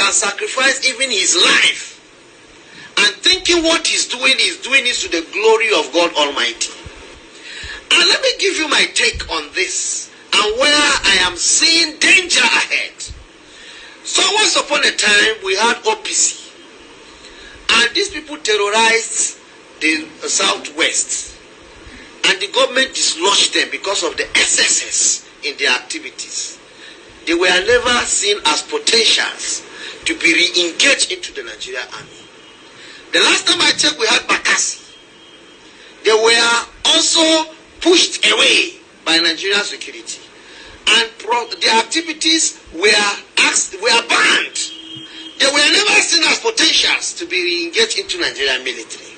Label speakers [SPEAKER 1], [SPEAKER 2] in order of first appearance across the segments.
[SPEAKER 1] and sacrifice even his life. And thinking what he's doing it to the glory of God Almighty. And let me give you my take on this and where I am seeing danger ahead. So once upon a time we had OPC, and these people terrorized the southwest, and the government dislodged them because of the excesses in their activities. They were never seen as potentials to be re-engaged into the Nigerian army. The last time I checked, we had Bakassi. They were also pushed away by Nigerian security, and their activities were banned. They were never seen as potentials to be re-engaged into Nigerian military.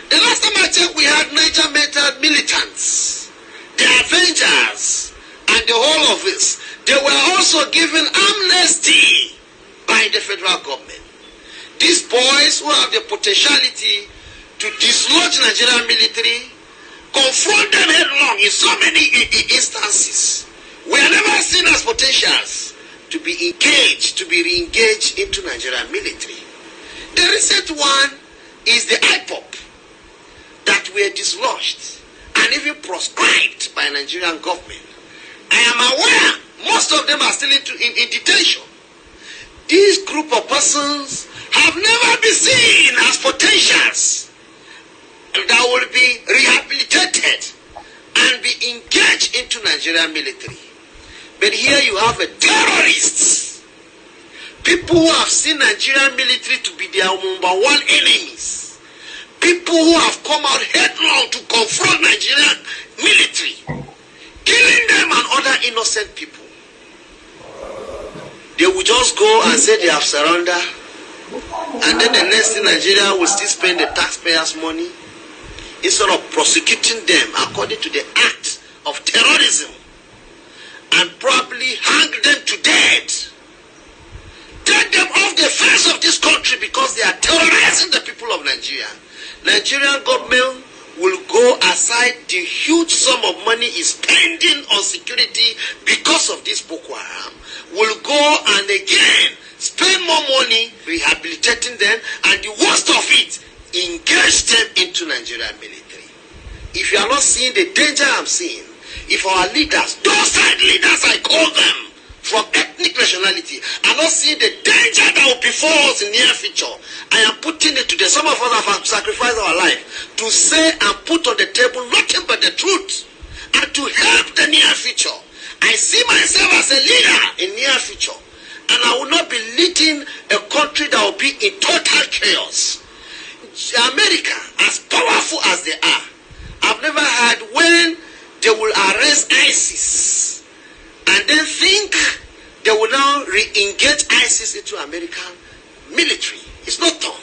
[SPEAKER 1] The last time I checked, we had Niger Delta militants, the Avengers, and the whole of this. They were also given amnesty by the federal government. These boys who have the potentiality to dislodge Nigerian military, confront them headlong in so many instances, were never seen as potentials to be engaged, to be re-engaged into Nigerian military. The recent one is the IPOP that were dislodged and even proscribed by Nigerian government. I am aware most of them are still in detention. This group of persons have never been seen as potentials that will be rehabilitated and be engaged into Nigerian military. But here you have a terrorists, people who have seen Nigerian military to be their number one enemies, people who have come out headlong to confront Nigerian military, killing them and other innocent people. They will just go and say they have surrendered, and then the next thing, Nigeria will still spend the taxpayers' money instead of prosecuting them according to the act of terrorism and probably hang them to death. Take them off the face of this country because they are terrorizing the people of Nigeria. Nigerian government will go aside the huge sum of money is spending on security because of this Boko Haram. Will go and again spend more money rehabilitating them, and the worst of it, engage them into Nigerian military. If you are not seeing the danger I'm seeing, if our leaders, those side leaders I call them, from ethnic nationality, are not seeing the danger that will befall us in the near future, I am putting it to them. Some of us have sacrificed our life to say and put on the table nothing but the truth and to help the near future. I see myself as a leader in near future, and I will not be leading a country that will be in total chaos. America, as powerful as they are, I've never heard when they will arrest ISIS and then think they will now re-engage ISIS into American military. It's not done.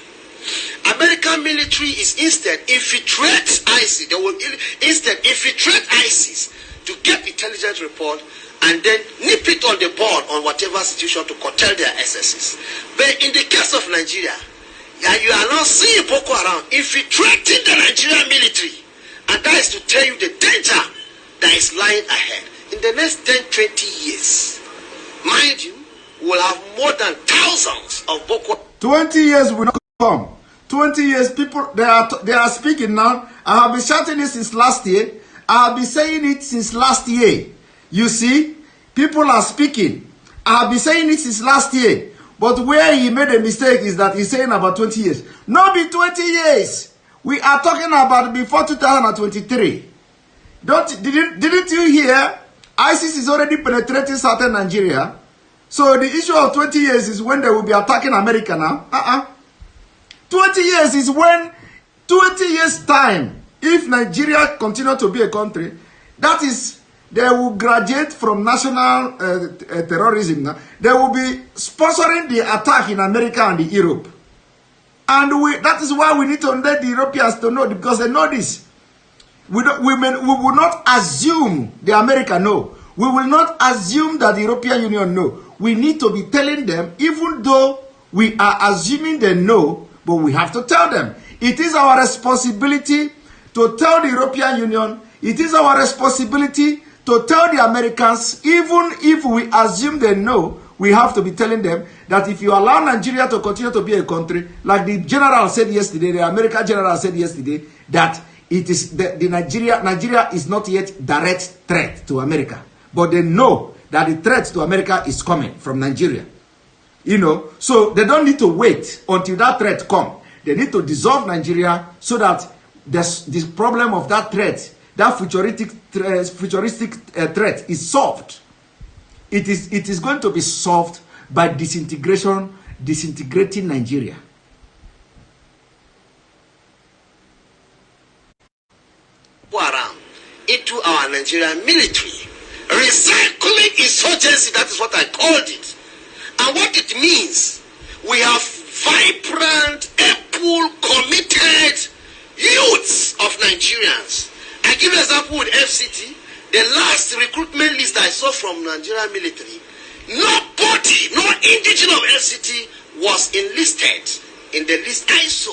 [SPEAKER 1] American military is instead infiltrate ISIS. They will instead infiltrate ISIS to get intelligence report and then nip it on the board on whatever situation to curtail their excesses. But in the case of Nigeria, you are now seeing Boko Haram infiltrating the Nigerian military, and that is to tell you the danger that is lying ahead. In the next 10-20 years, mind you, we will have more than thousands of Boko.
[SPEAKER 2] 20 years will not come. 20 years, people, they are speaking now. I have been shouting it since last year. I have been saying it since last year. You see, people are speaking. I have been saying it since last year. But where he made a mistake is that he's saying about 20 years. Not be 20 years. We are talking about before 2023. Didn't you hear? ISIS is already penetrating southern Nigeria. So the issue of 20 years is when they will be attacking America now. 20 years is when 20 years time, if Nigeria continue to be a country, that is, they will graduate from national terrorism. They will be sponsoring the attack in America and Europe. And that is why we need to let the Europeans to know, because they know this. We will not assume the America know. We will not assume that the European Union know. We need to be telling them, even though we are assuming they know, but we have to tell them. It is our responsibility to tell the European Union. It is our responsibility to tell the Americans, even if we assume they know, we have to be telling them that if you allow Nigeria to continue to be a country, like the general said yesterday, the American general said yesterday, that it is Nigeria is not yet direct threat to America, but they know that the threat to America is coming from Nigeria. You know, so they don't need to wait until that threat comes. They need to dissolve Nigeria so that this problem of that threat, that futuristic threat is solved. It is going to be solved by disintegrating Nigeria.
[SPEAKER 1] Into our Nigerian military. Recycling insurgency, that is what I called it. And what it means, we have vibrant, able, committed youths of Nigerians. I give an example with FCT. The last recruitment list I saw from Nigerian military, nobody, no indigenous of FCT was enlisted in the list I saw.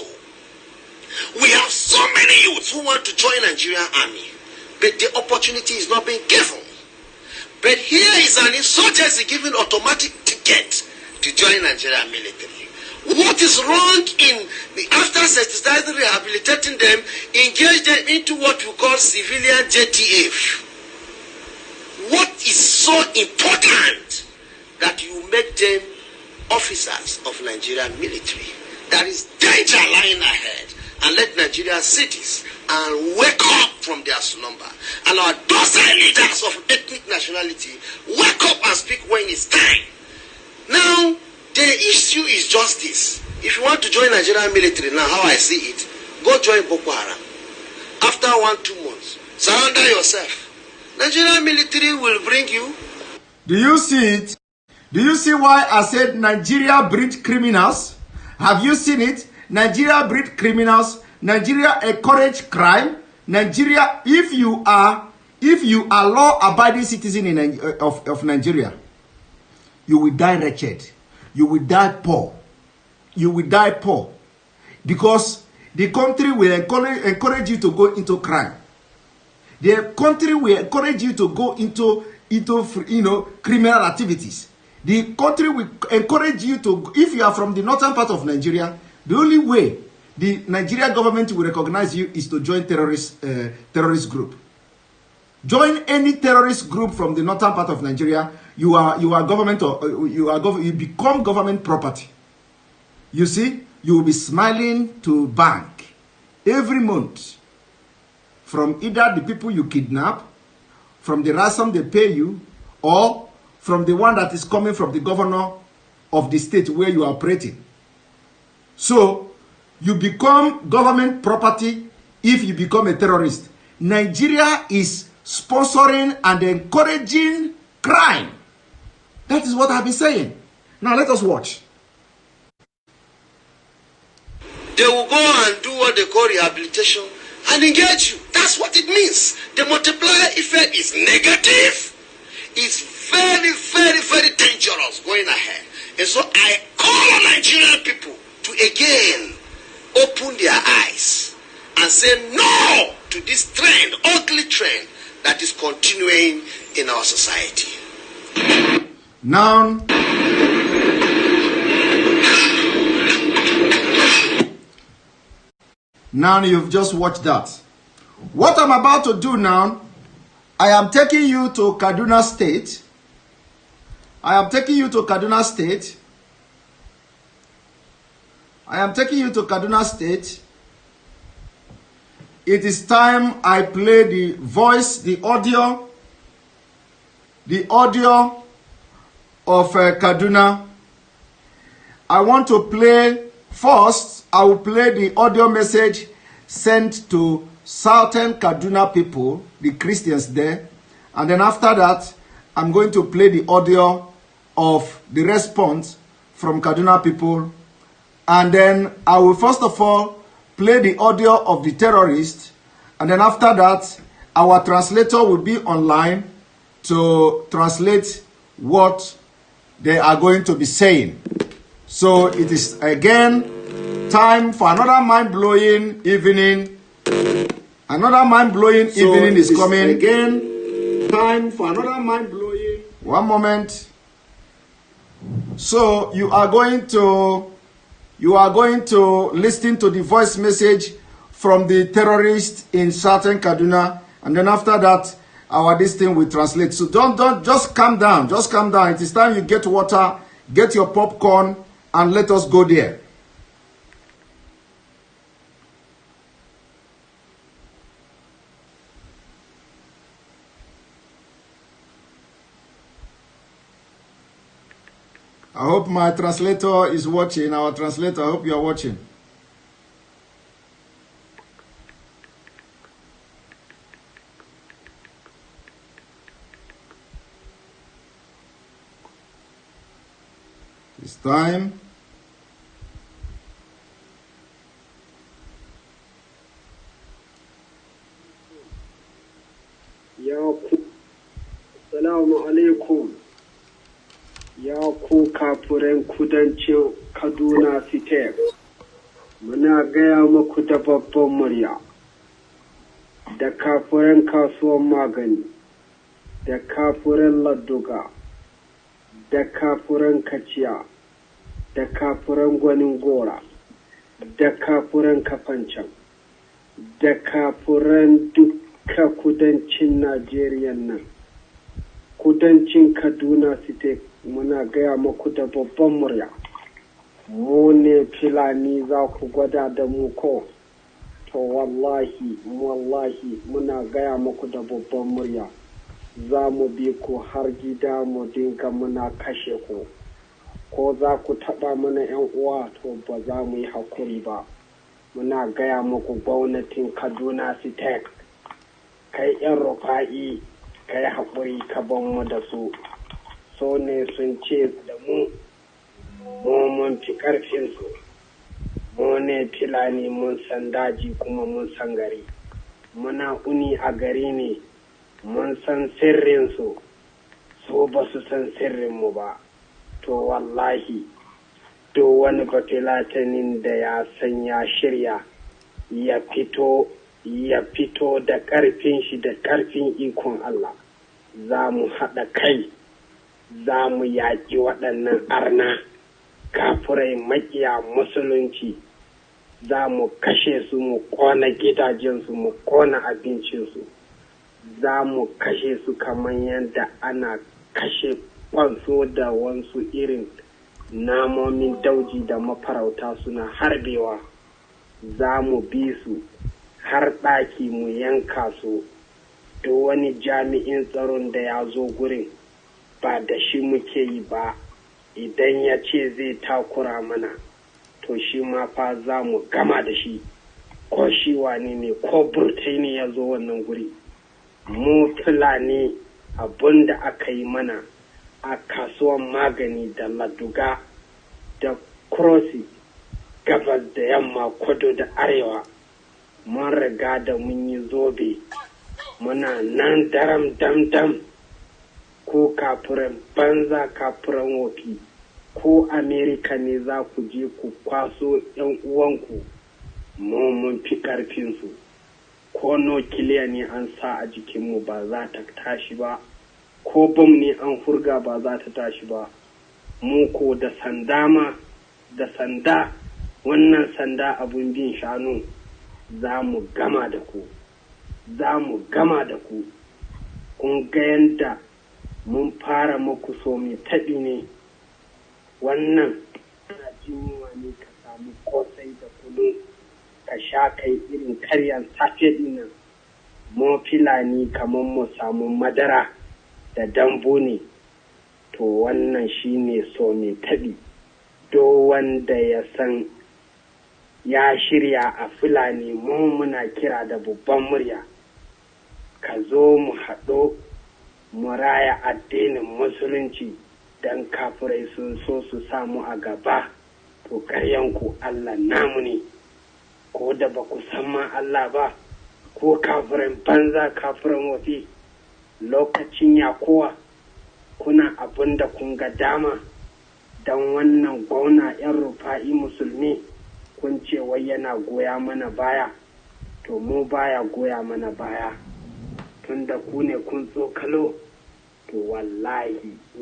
[SPEAKER 1] We have so many youths who want to join Nigerian army, but the opportunity is not being given. But here is an insurgency giving automatic ticket to join Nigerian military. What is wrong in the after sensitizing, rehabilitating them, engage them into what we call civilian JTF? What is so important that you make them officers of Nigerian military? There is danger lying ahead, and let Nigerian cities and wake up from their slumber. And our docile leaders of ethnic nationality wake up and speak when it's time. Now, the issue is just this. If you want to join Nigerian military now, how I see it, go join Boko Haram. After 1-2 months, surrender yourself. Nigerian military will bring you.
[SPEAKER 2] Do you see it? Do you see why I said Nigeria breed criminals? Have you seen it? Nigeria breed criminals. Nigeria encourage crime. Nigeria, if you are law-abiding citizen of Nigeria, you will die wretched. You will die poor. You will die poor. Because the country will encourage you to go into crime. The country will encourage you to go into criminal activities. The country will encourage you to, if you are from the northern part of Nigeria, the only way the Nigerian government will recognize you is to join terrorist group. Join any terrorist group from the northern part of Nigeria. You become government property. You see, you will be smiling to bank every month from either the people you kidnap, from the ransom they pay you, or from the one that is coming from the governor of the state where you are operating. So you become government property if you become a terrorist. Nigeria is sponsoring and encouraging crime. That is what I've been saying. Now let us watch.
[SPEAKER 1] They will go and do what they call rehabilitation and engage you. That's what it means. The multiplier effect is negative. It's very, very, very dangerous going ahead. And so I call on Nigerian people to again open their eyes and say no to this trend, ugly trend that is continuing in our society.
[SPEAKER 2] Now you've just watched that. What I'm about to do now, I am taking you to Kaduna State. I am taking you to Kaduna State. I am taking you to Kaduna State. It is time I play the voice, the audio of Kaduna. I want to play first. I will play the audio message sent to Southern Kaduna people, the Christians there. And then after that, I'm going to play the audio of the response from Kaduna people. And then I will first of all play the audio of the terrorists. And then after that, our translator will be online to translate what they are going to be saying. So it is again time for another mind-blowing evening. Another mind-blowing evening is coming. Again, time for another mind-blowing. One moment. So you are going to listen to the voice message from the terrorist in southern Kaduna, and then after that, this thing will translate. So don't just calm down. Just calm down. It is time you get water, get your popcorn, and let us go there. I hope my translator is watching. Our translator, I hope you are watching. It's time.
[SPEAKER 3] Assalamu alaikum. Ya ku kafuran kudancin Kaduna State, muna gaya muku da babban murya, da kafuran kasuwan magani, da kafuran ladduga, da kafuran kaciya, da kafuran gwanin gora, da kafuran kafancan, da kafuran dukka kudancin Najeriya nan, kudancin Kaduna State. Muna gaya muku da babban murya, mu ne Fulani za ku gwada da mu ko, to wallahi muna gaya muku da babban murya, za mu bi ku har gida mu dinga muna kashe ku, ko za ku taɓa mana 'yan uwa to ba za mu yi hakuri ba. Muna gaya muku gwamnatin Kaduna State, kai 'yan rufa'i kai haƙuri ka ban mu da su. So ne sun ce da mu mun fi ƙarfinsu, mu ne Fulani mun san daji kuma mun san gari, muna uni a gari ne mun san sirrinsu, so ba su san sirrinmu ba. To wallahi to wani bafilatanin da ya san ya shirya ya fito da ƙarfin shi da ƙarfin ikon Allah, za mu haɗa kai, za mu yaƙi waɗannan arna kafurai maƙiya musulunci, za mu kashe su, mu ƙona gidajensu, mu ƙona abincinsu, za mu kashe su kamar yadda ana kashe kwanso da wasu irin namomin dauji da mafarauta suna harbewa. Za mu bi su har ɗaki mu yanka su, duk wani jami'in tsaron da ya zo gurin ba da shi muke yi ba, idan ya ce zai takura mana to shi ma fa za mu gama da shi, ko shi wani ne ko burtai ne ya zo wannan guri. Mu Fulani abin da aka yi mana a kasuwan magani da laduga da krosi, gabas da yamma, kudu da arewa, mun riga da mun yi zobe, muna nan daram dam ko kafuran banza kafuran wofi, ko Amerika ne za ku je ku kwaso 'yan uwanku, mun fi ƙarfinsu, ko nukiliya ne an sa a jikinmu ba za ta tashi ba, ko bom ne an hurga ba za ta tashi ba. Mu ko da sanda wannan sanda abun bin shanu, za mu gama da ku, kun ga yanda mun fara muku so mai taɓi ne. Wannan ana jinyuwa ne ka samu kosai da kunu ka sha kai irin karyan safe dinnan. Mu Fulani kamar mu samu madara da dambu ne, to wannan shine so mai taɓi. Do wanda ya san ya shirya a Fulani, mu muna kira da babban murya, ka zo mu haɗo mu raya addinin musulunci, dan kafirai sun so su samu a gaba, to karyanku Allah namu ne, ko da ba ku san ma Allah ba, ko kafirin banza kafirin wafi, lokacin yakowa kuna abin da kun ga dama, dan wannan gwamna 'yan rufa'i musulmi kun ce wai yana goya mana baya, to mu baya goya mana baya, tunda ku ne kun tsokalo, to to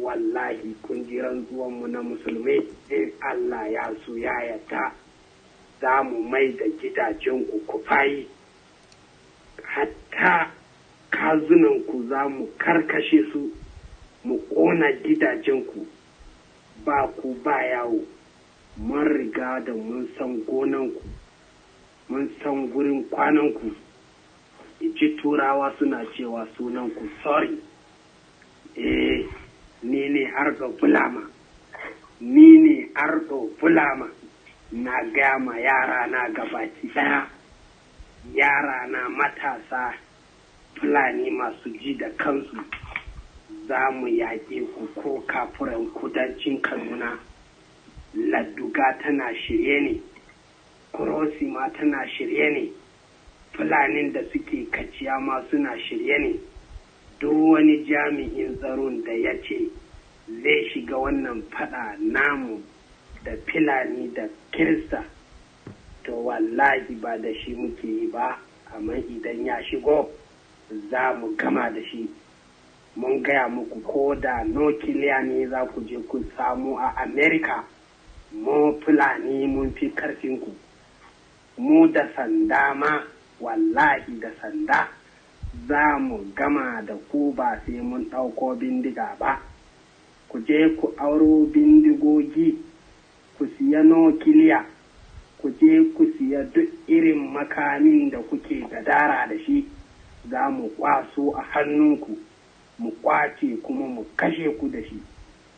[SPEAKER 3] wallahi kun ji rantsuwanmu na musulmai in Allah ya so ya yarda za mu mai da gidajen ku fayi, hatta kazunanku za mu karkashe su, mu ƙona gidajenku, ba ku ba yawo. Mun riga da mun san gonanku, mun san gurin kwananku. Ji turawa suna cewa sunanku sorry. Ni ne Ardo Bulama, na gama yara na gabaki daya, yara na matasa Fulani masu ji da kansu, za mu yaƙe ku ko kafuran kudancin Kaduna. Ladduga tana shirye ne, Kurosi ma tana shirye ne, Fulanin da suke kaciya ma suna shirye ne. Duk wani jami'in tsaron da ya ce zai shiga wannan fada namu da Fulani da Kirista, to wallahi ba da shi muke yi ba, amma idan ya shigo za mu gama da shi. Mun gaya muku ko da nukiliya ne za ku je ku samu a Amerika, mu Fulani mun fi karfinku. Mu da sanda ma, wallahi da sanda za mu gama da ku, ba sai mun ɗauko bindiga ba. Ku je ku auro bindigogi, ku siya nukiliya, ku je ku siya duk irin makamin da kuke gadara da shi, za mu kwaso a hannunku, mu kwace kuma mu kashe ku da shi.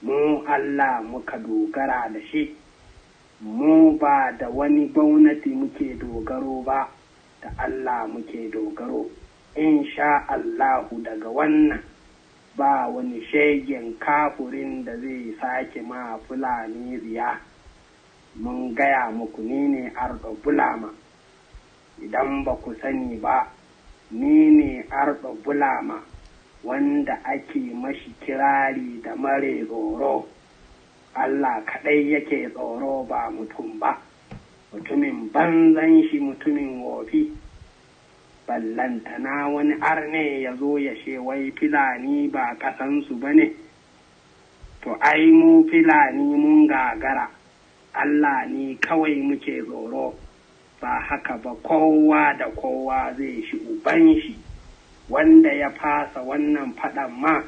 [SPEAKER 3] Mu Allah muka dogara da shi, mu ba da wani gwamnati muke dogaro ba, da Allah muke dogaro. Insha Allahu daga wannan ba wani shegen kafurin da zai sake ma Fulani riya. Mun gaya muku ni ne Ardo Bulama. Idan ba ku sani ba, ni ne Ardo Bulama, wanda ake mashi kirari da mare tsoro. Allah kaɗai yake tsoro ba mutum ba, mutumin banzan shi, mutumin wofi. Ballantana wani arne ya zo ya ce wai Fulani ba ƙasansu ba ne. To ai mu Fulani mun gagara, Allah ne kawai muke tsoro. Ba haka ba, kowa da kowa zai shi uban shi. Wanda ya fasa wannan faɗan ma,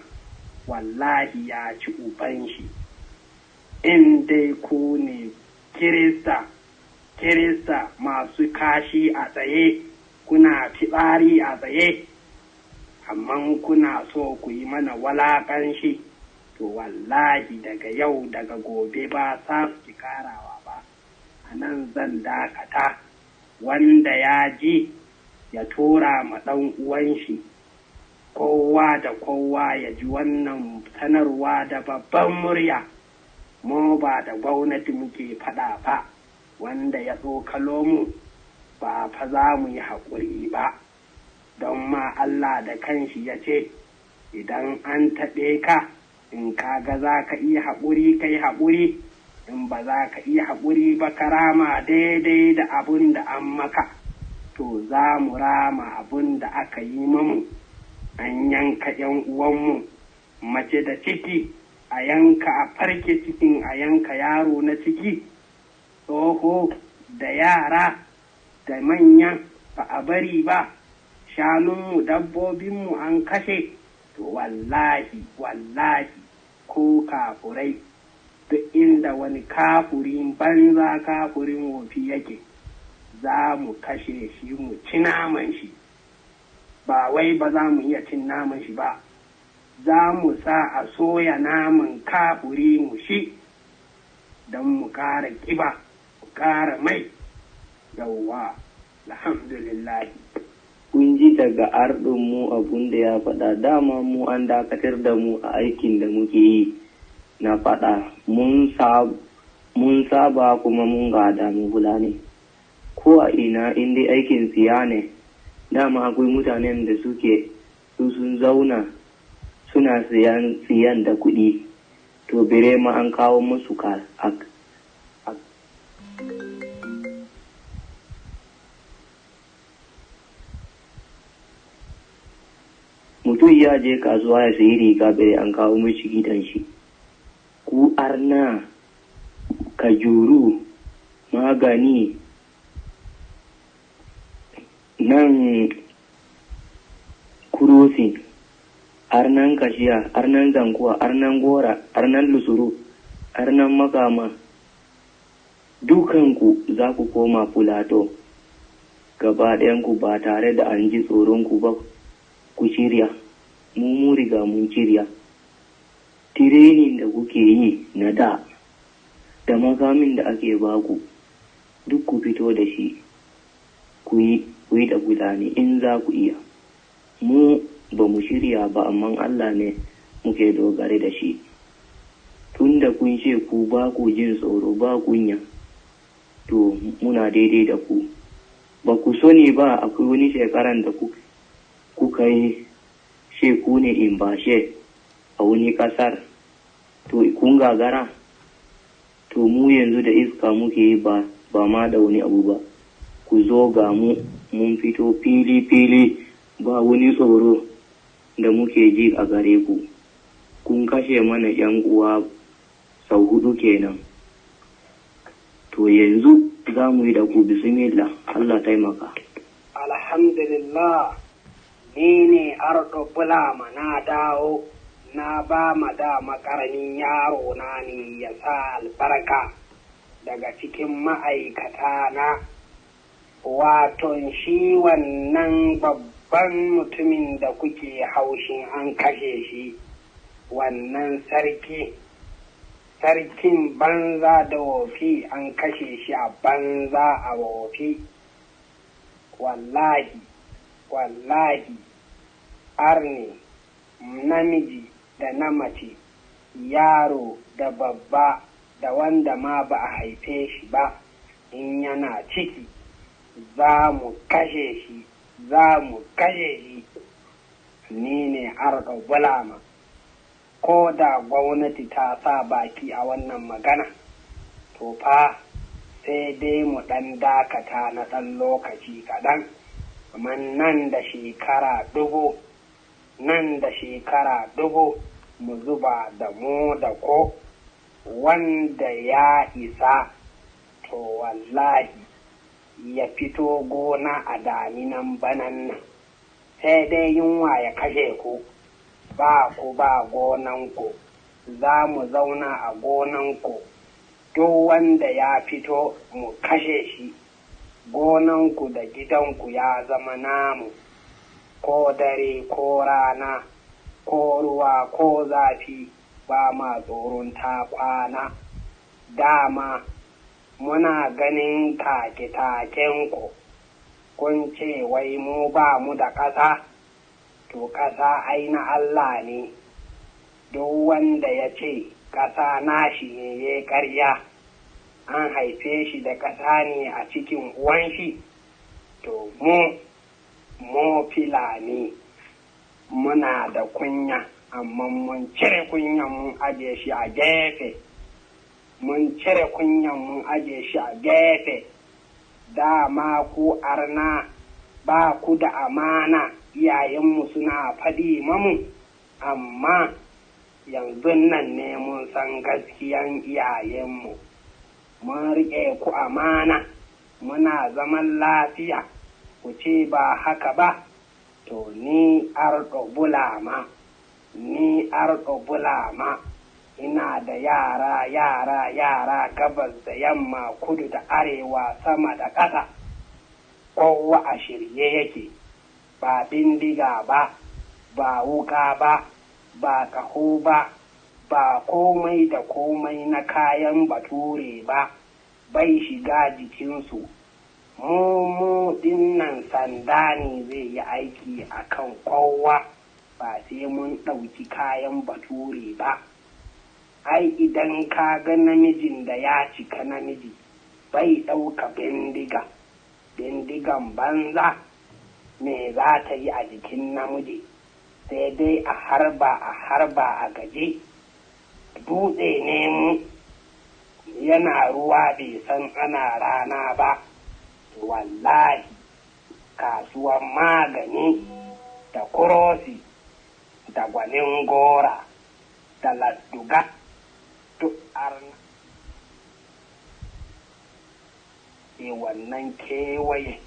[SPEAKER 3] wallahi ya ci uban shi. In dai ku ne Kirista masu kashi a tsaye, kuna fitsari a tsaye, amma kuna so ku yi mana walaƙanshi, to wallahi daga yau daga gobe ba sa ki karawa ba. A nan zan dakata, wanda ya ji ya tura ma ɗan uwan shi. Kowa da kowa ya ji wannan sanarwa da babban murya. Mu ba da gwamnati muke faɗa ba, wanda ya tsokalo mu ba fa za mu yi haƙuri ba. Don ma Allah da kanshi ya ce, idan an taɓe ka, in ka ga za ka iya haƙuri ka yi haƙuri, in ba za ka iya haƙuri ba ka rama daidai da abun da an maka, to za mu rama abun da aka yi mamu. An yanka ‘yan uwanmu, mace da ciki, a yanka a farke cikin, a yanka yaro na ciki, tsoho da yara da manya ba a bari ba, shanunmu dabbobinmu an kashe. To wallahi ko kafurai, duk inda wani kafurin banza kafurin wofi yake, za mu kashe shi, mu ci naman shi. Ba wai ba za mu iya cin naman shi ba, za mu sa a soya naman kafuri mu shi, don mu ƙara ƙiba, mu ƙara mai. Yawwa, alhamdulillah.
[SPEAKER 4] Kun ji daga Ardon mu abun da ya faɗa, dama mu an dakatar da mu a aikin da muke yi na faɗa. Mun saba kuma mun gada mu Fulani. Ko a ina inda aikin siya ne, dama akwai mutanen da su sun zauna suna siyan da kuɗi, to bire ma an kawo musu mutum ya je kasuwa ya sayi riga bai an kawo mishi gidan shi. Ku arna, kajuru, magani, nan kurosi, arnan kashiya, arnan zankuwa, arnan gora, arnan lusuru, arnan makama, dukanku za ku koma Fulato gaba ɗayanku ba tare da an ji tsoronku ba. Ku shirya, mu riga mun shirya. Tirenin da kuke yi na da makamin da ake baku duk ku fito da shi ku yi da Fulani in za ku iya. Mu ba mu shirya ba, amma Allah ne muke dogare da shi. Tun da kun ce ku ba ku jin tsoro ba kunya, to muna daidai da ku. Ba ku sani ba akwai wani shekaran da kuka yi sheku ne in bashe a wani ƙasar, to kun gagara. To mu yanzu da iska muke yi ba ma da wani abu ba. Ku zo ga mu mun fito fili ba wani tsoro da muke ji a gare ku. Kun kashe mana yan uwa sau 4 kenan. To yanzu za mu yi da ku, bismillah, Allah taimaka.
[SPEAKER 3] Alhamdulillah, ni ne Ardo Bulama na dawo, na ba ma da makaramin yaro na ne ya sa albarka daga cikin ma'aikata na. Waton shi wannan babban mutumin da kuke haushin an kashe shi, wannan sarkin banza da wofi an kashe shi a banza a wofi. Wallahi arne, namiji da na mace, yaro da babba da wanda ma ba a haife shi ba, in yana ciki za mu kashe shi. Ni ne Ardo Bulama. Ko da gwamnati ta sa baki a wannan magana, to fa sai dai mu ɗan dakata na ɗan lokaci kaɗan, amma nan da shekara dubu mu zuba da mu da ko wanda ya isa, to wallahi ya fito gona a daminan banan nan, sai dai yunwa ya kashe ku. Ba ku ba gonanku, za mu zauna a gonanku. Duk wanda ya fito mu kashe shi. Gonanku da gidanku ya zama namu, ko dare ko rana, ko ruwa ko zafi, ba ma tsoron ta kwana. Dama muna ganin take-takenku, kun ce wai mu ba mu da ƙasa. To ƙasa ai na Allah ne, duk wanda ya ce ƙasa nashi ne ya ƙarya, an haife shi da ƙasa ne a cikin uwan shi. To mu Fulani muna da kunya, amma mun cire kunyan mun aje shi a gefe. Dama ku arna ba ku da amana, iyayenmu suna faɗi mamu, amma yanzu nan ne mun san gaskiyan iyayenmu. Mun riƙe ku amana, muna zaman lafiya, ku ce ba haka ba. To ni Ardo Bulama, ina da yara gabas da yamma, kudu da arewa, sama da ƙasa. Kowa a shirye yake, ba bindiga ba, ba wuka ba, ba ƙaho ba, ba komai da komai na kayan bature ba, bai shiga jikinsu. Mu dinnan sanda ne zai yi aiki a kan kowa, ba sai mun ɗauki kayan bature ba. Ai idan ka ga namijin da ya cika namiji, bai ɗauka bindigan banza. Me za ta yi a jikin namiji, sai dai a harba a gaje. Dutse ne mu, yana ruwa bai san ana rana ba. Wallahi kasuwan magani da kurosi da gwanin gora da ladduga duk arna wannan kewaye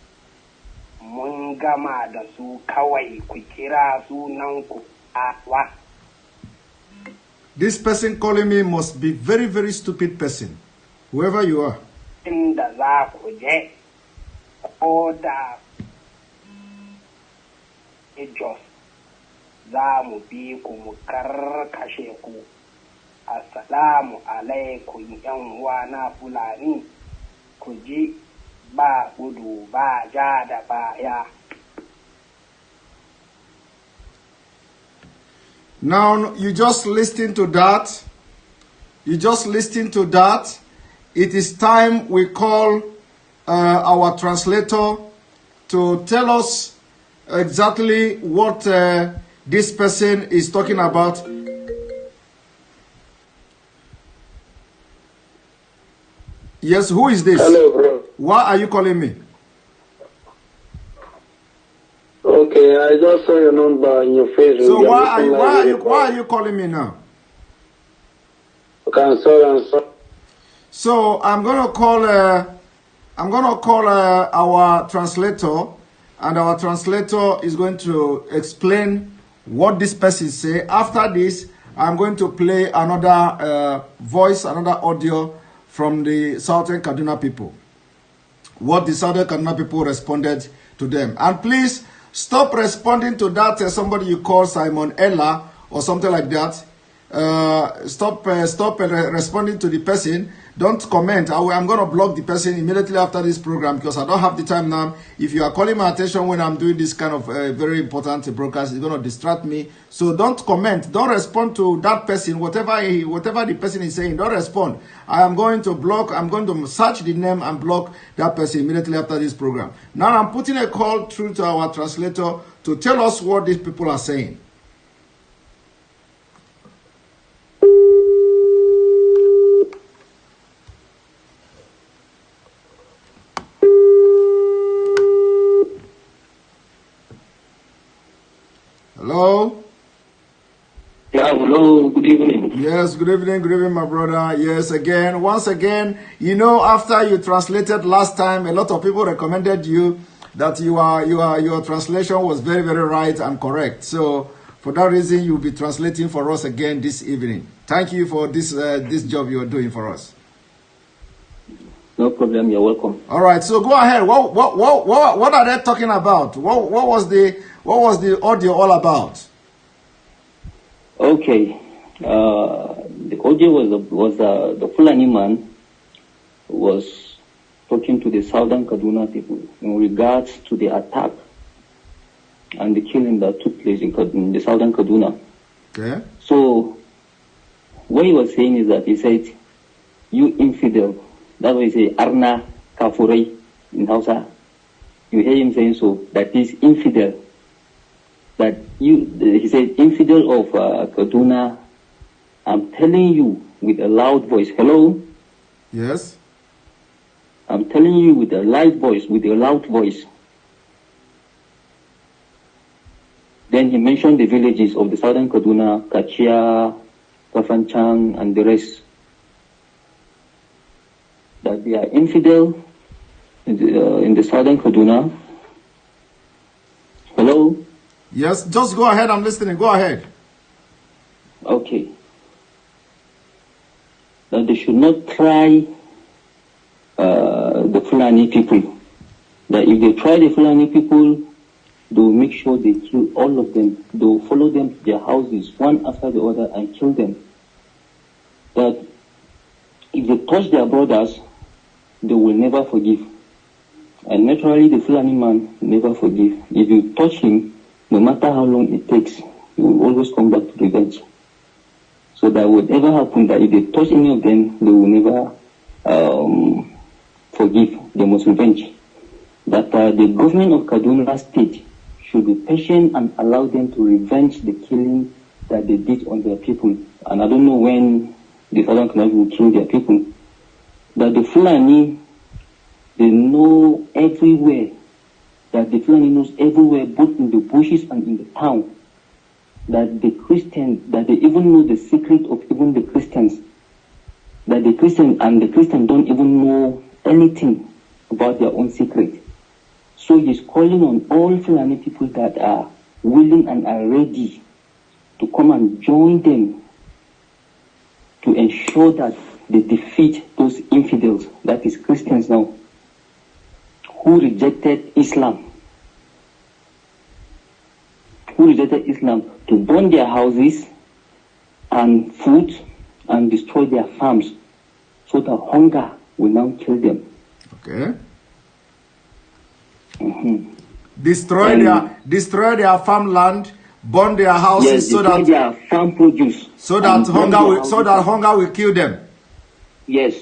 [SPEAKER 3] mun gama da su kawai ku kira sunanku awa.
[SPEAKER 2] This person calling me must be very, very stupid person, whoever you are.
[SPEAKER 3] Inda za ku je ko da Jos za mu bi ku mu karkashe ku. Assalamu alaikum yan uwa na Fulani, ku ji ba gudu ba ja da baya.
[SPEAKER 2] Now, you just listen to that. You just listen to that. It is time we call our translator to tell us exactly what this person is talking about. Yes, who is this?
[SPEAKER 5] Hello, bro.
[SPEAKER 2] Why are you calling me?
[SPEAKER 5] Okay, I just saw your number in your Facebook.
[SPEAKER 2] So why are you calling me now?
[SPEAKER 5] Okay, I'm sorry.
[SPEAKER 2] So I'm gonna call our translator, and our translator is going to explain what this person say. After this, I'm going to play another voice, another audio from the Southern Kaduna people. What the Southern Kaduna people responded to them. And please stop responding to that somebody you call Simon Ella or something like that. Stop responding to the person. Don't comment. I'm going to block the person immediately after this program because I don't have the time now. If you are calling my attention when I'm doing this kind of very important broadcast, it's going to distract me. So don't comment. Don't respond to that person. Whatever the person is saying, don't respond. I am going to block. I'm going to search the name and block that person immediately after this program. Now I'm putting a call through to our translator to tell us what these people are saying. Hello?
[SPEAKER 5] Yeah, hello, good evening.
[SPEAKER 2] Yes, good evening, my brother. Yes, once again, you know, after you translated last time, a lot of people recommended you that your translation was very, very right and correct. So for that reason, you'll be translating for us again this evening. Thank you for this job you are doing for us.
[SPEAKER 5] No problem, you're welcome.
[SPEAKER 2] All right, so go ahead. What are they talking about? What was the audio all about?
[SPEAKER 5] Okay, the audio was the Fulani man was talking to the Southern Kaduna people in regards to the attack and the killing that took place in the Southern Kaduna.
[SPEAKER 2] Okay.
[SPEAKER 5] So what he was saying is that he said, "You infidel." That's what he say, "Arna Kafurei" in Hausa. You hear him saying so. That is infidel. That he said, "Infidel of Kaduna, I'm telling you with a loud voice." Hello?
[SPEAKER 2] Yes.
[SPEAKER 5] I'm telling you with a loud voice. Then he mentioned the villages of the Southern Kaduna, Kachia, Kafanchan, and the rest. That they are infidel in the Southern Kaduna. Hello?
[SPEAKER 2] Yes, just go ahead. I'm listening. Go ahead.
[SPEAKER 5] Okay. That they should not try the Fulani people. That if they try the Fulani people, they will make sure they kill all of them. They will follow them to their houses, one after the other, and kill them. That if they touch their brothers, they will never forgive. And naturally, the Fulani man never forgive. If you touch him, no matter how long it takes, he will always come back to revenge. So that whatever happens, that if they touch any of them, they will never forgive. They must revenge. That the government of Kaduna State should be patient and allow them to revenge the killing that they did on their people. And I don't know when the Southern Kaduna will kill their people. That the Fulani, they know everywhere. That the Fulani knows everywhere, both in the bushes and in the town. that the Christians, that they even know the secret of even the Christians, that the Christians don't even know anything about their own secret. So he's calling on all Fulani people that are willing and are ready to come and join them to ensure that they defeat those infidels, that is Christians now, who rejected Islam. To burn their houses and food and destroy their farms so that hunger will now kill them.
[SPEAKER 2] Okay. Destroy their farmland, burn their houses,
[SPEAKER 5] yes, so that their farm produce,
[SPEAKER 2] so that hunger will kill them.
[SPEAKER 5] Yes.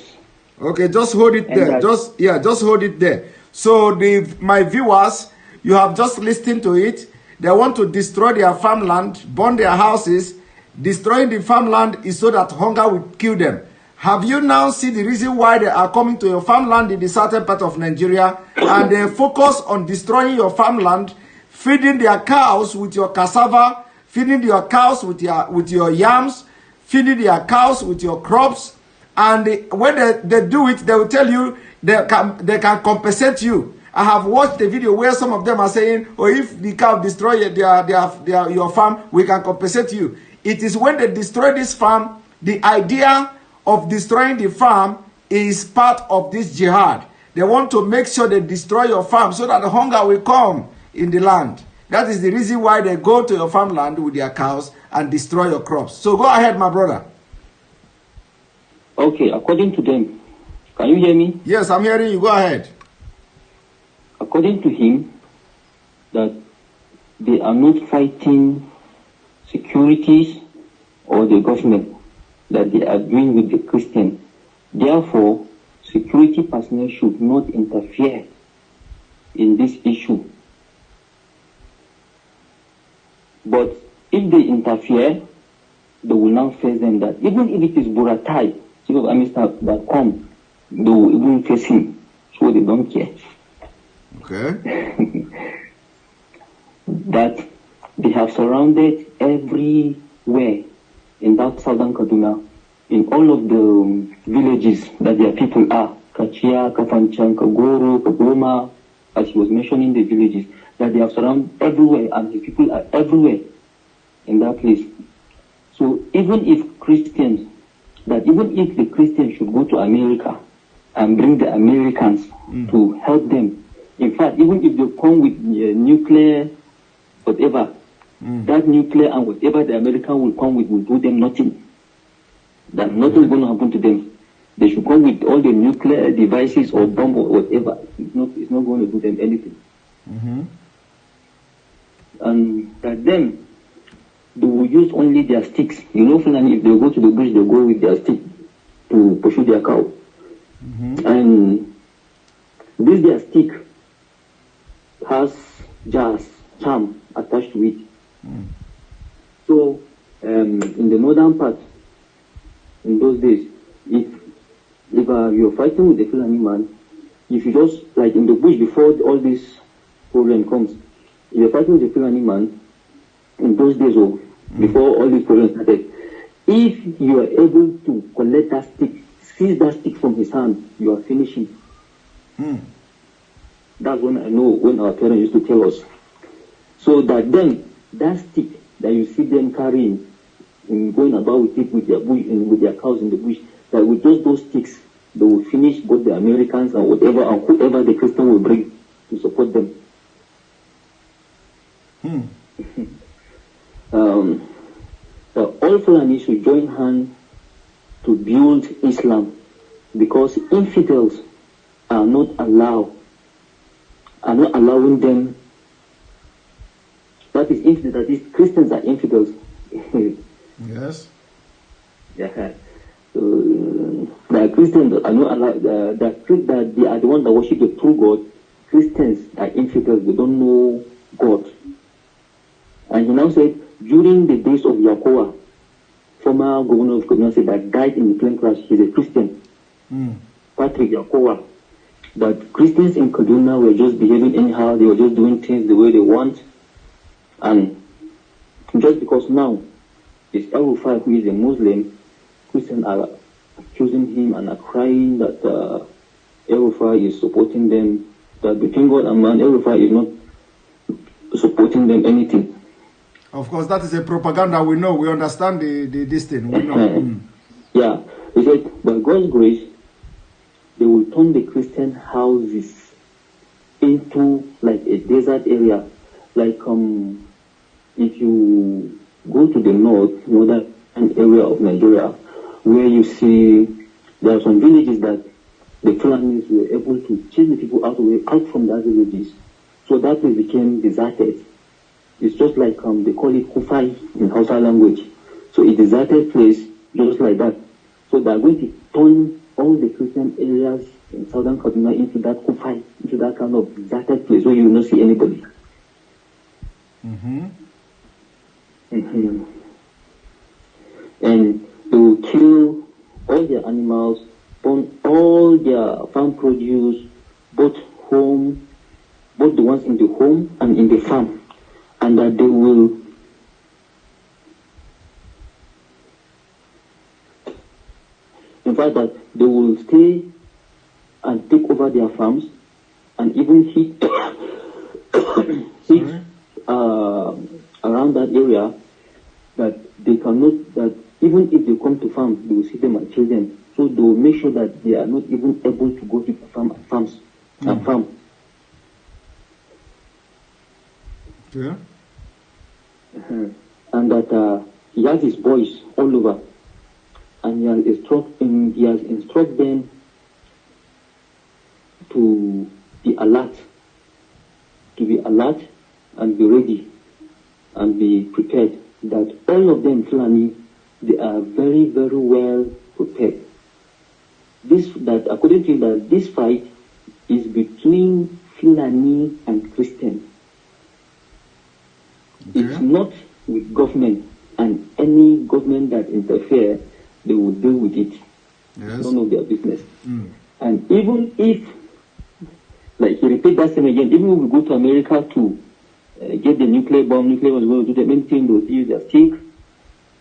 [SPEAKER 2] Okay, just hold it there. Just hold it there. So my viewers, you have just listened to it. They want to destroy their farmland, burn their houses. Destroying the farmland is so that hunger will kill them. Have you now seen the reason why they are coming to your farmland in the southern part of Nigeria, and they focus on destroying your farmland, feeding their cows with your cassava, feeding your cows with your yams, feeding their cows with your crops, and when they do it, they will tell you they can compensate you. I have watched the video where some of them are saying, "Oh, if the cow destroy your farm, we can compensate you." It is when they destroy this farm, the idea of destroying the farm is part of this jihad. They want to make sure they destroy your farm so that the hunger will come in the land. That is the reason why they go to your farmland with their cows and destroy your crops. So go ahead, my brother.
[SPEAKER 5] Okay, according to them, can you hear me?
[SPEAKER 2] Yes, I'm hearing you. Go ahead.
[SPEAKER 5] According to him, that they are not fighting securities or the government, that they are doing with the Christian. Therefore, security personnel should not interfere in this issue. But if they interfere, they will now face them that even if it is Buratai, chief of army staff, that come, they will even face him. So they don't care.
[SPEAKER 2] Okay.
[SPEAKER 5] That they have surrounded everywhere in that southern Kaduna, in all of the villages that their people are, Kachia, Kafanchan, Kagoro, Kagoma, as he was mentioning the villages, that they have surrounded everywhere, and the people are everywhere in that place. So even if the Christians should go to America and bring the Americans to help them, in fact, even if they come with nuclear, whatever, that nuclear and whatever the American will come with will do them nothing. That nothing is going to happen to them. They should come with all the nuclear devices or bomb or whatever. It's not going to do them anything. And that then they will use only their sticks. You know, finally, if they go to the bush, they go with their stick to pursue their cow. And this their stick has charm attached to it. So in the northern part, in those days, if you're fighting with a Fulani man, if you just, like in the bush before all this problem comes, if you're fighting with a Fulani man, in those days or before all this problem started, if you are able to collect that stick, seize that stick from his hand, you are finishing. That's when I know, when our parents used to tell us. So that then, that stick that you see them carrying, and going about with it with their bush and with their cows in the bush, that with just those sticks, they will finish both the Americans and whatever and whoever the Christian will bring to support them. All Fulani should join hands to build Islam, because infidels are not allowing them. That is Christians are infidels.
[SPEAKER 2] Yes.
[SPEAKER 5] Yeah. The Christians are not allowed. That they are the ones that worship the true God. Christians are infidels. They don't know God. And he now said, during the days of Yakowa, former governor of Kaduna, said that died in the plane crash, he's a Christian. Patrick Yakowa. That Christians in Kaduna were just behaving anyhow. They were just doing things the way they want. And just because now it's El-Rufai who is a Muslim, Christians are accusing him and are crying that El-Rufai is supporting them. That between God and man, El-Rufai is not supporting them anything.
[SPEAKER 2] Of course, that is a propaganda. We know. We understand this thing. We know.
[SPEAKER 5] Yeah. He said, by God's grace, they will turn the Christian houses into like a desert area. Like if you go to the northern area of Nigeria, where you see there are some villages that the Fulanis were able to chase the people out from that villages. So that place became deserted. It's just like they call it Kufai in Hausa language. So a deserted place, just like that. So they are going to turn all the Christian areas in southern Kaduna into that Kufai, into that kind of deserted place where you will not see anybody. And they will kill all their animals, burn all their farm produce, both the ones in the home and in the farm, and that they will in fact that they will stay and take over their farms and even hit around that area, that they cannot, that even if they come to farm, they will see them and kill them. So they will make sure that they are not even able to go to farms and farm.
[SPEAKER 2] Yeah.
[SPEAKER 5] And that he has his boys all over, and he has instructed them to be alert and be ready and be prepared. That all of them, Fulani, they are very, very well prepared. That according to him, that this fight is between Fulani and Christian. Okay. It's not with government, and any government that interfere, they will deal with it. Yes. It's none of their business. And even if, like he repeat that same again, even if we go to America to get the nuclear bomb is going to do the main thing, they'll use their stick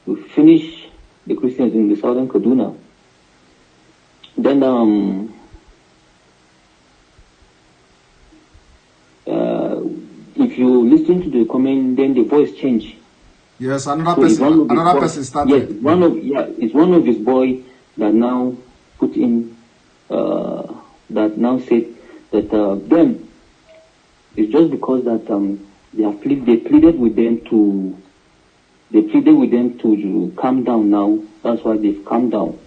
[SPEAKER 5] to finish the Christians in the southern Kaduna. Then if you listen to the comment, then the voice change.
[SPEAKER 2] Yes, another person started.
[SPEAKER 5] Yes, it's one of his boy that now put in that now said that then it's just because that they pleaded with them to calm down now. That's why they've calmed down.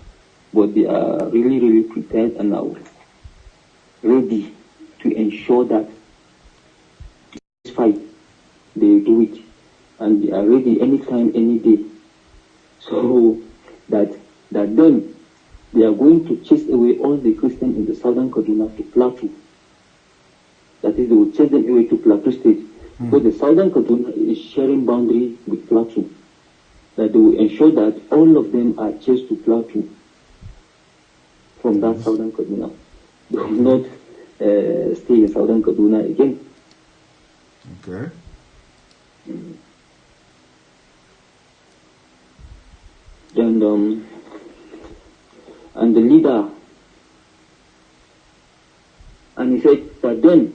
[SPEAKER 5] But they are really, really prepared and now ready to ensure that this fight, they do it. And they are ready anytime, any day. So that then they are going to chase away all the Christians in the southern Kaduna to Plateau. That is, they will chase them away to Plateau State. Because the southern Kaduna is sharing boundary with Plateau. That they will ensure that all of them are chased to Plateau from that southern Kaduna. They will not stay in southern Kaduna again.
[SPEAKER 2] Okay.
[SPEAKER 5] And the leader, and he said that then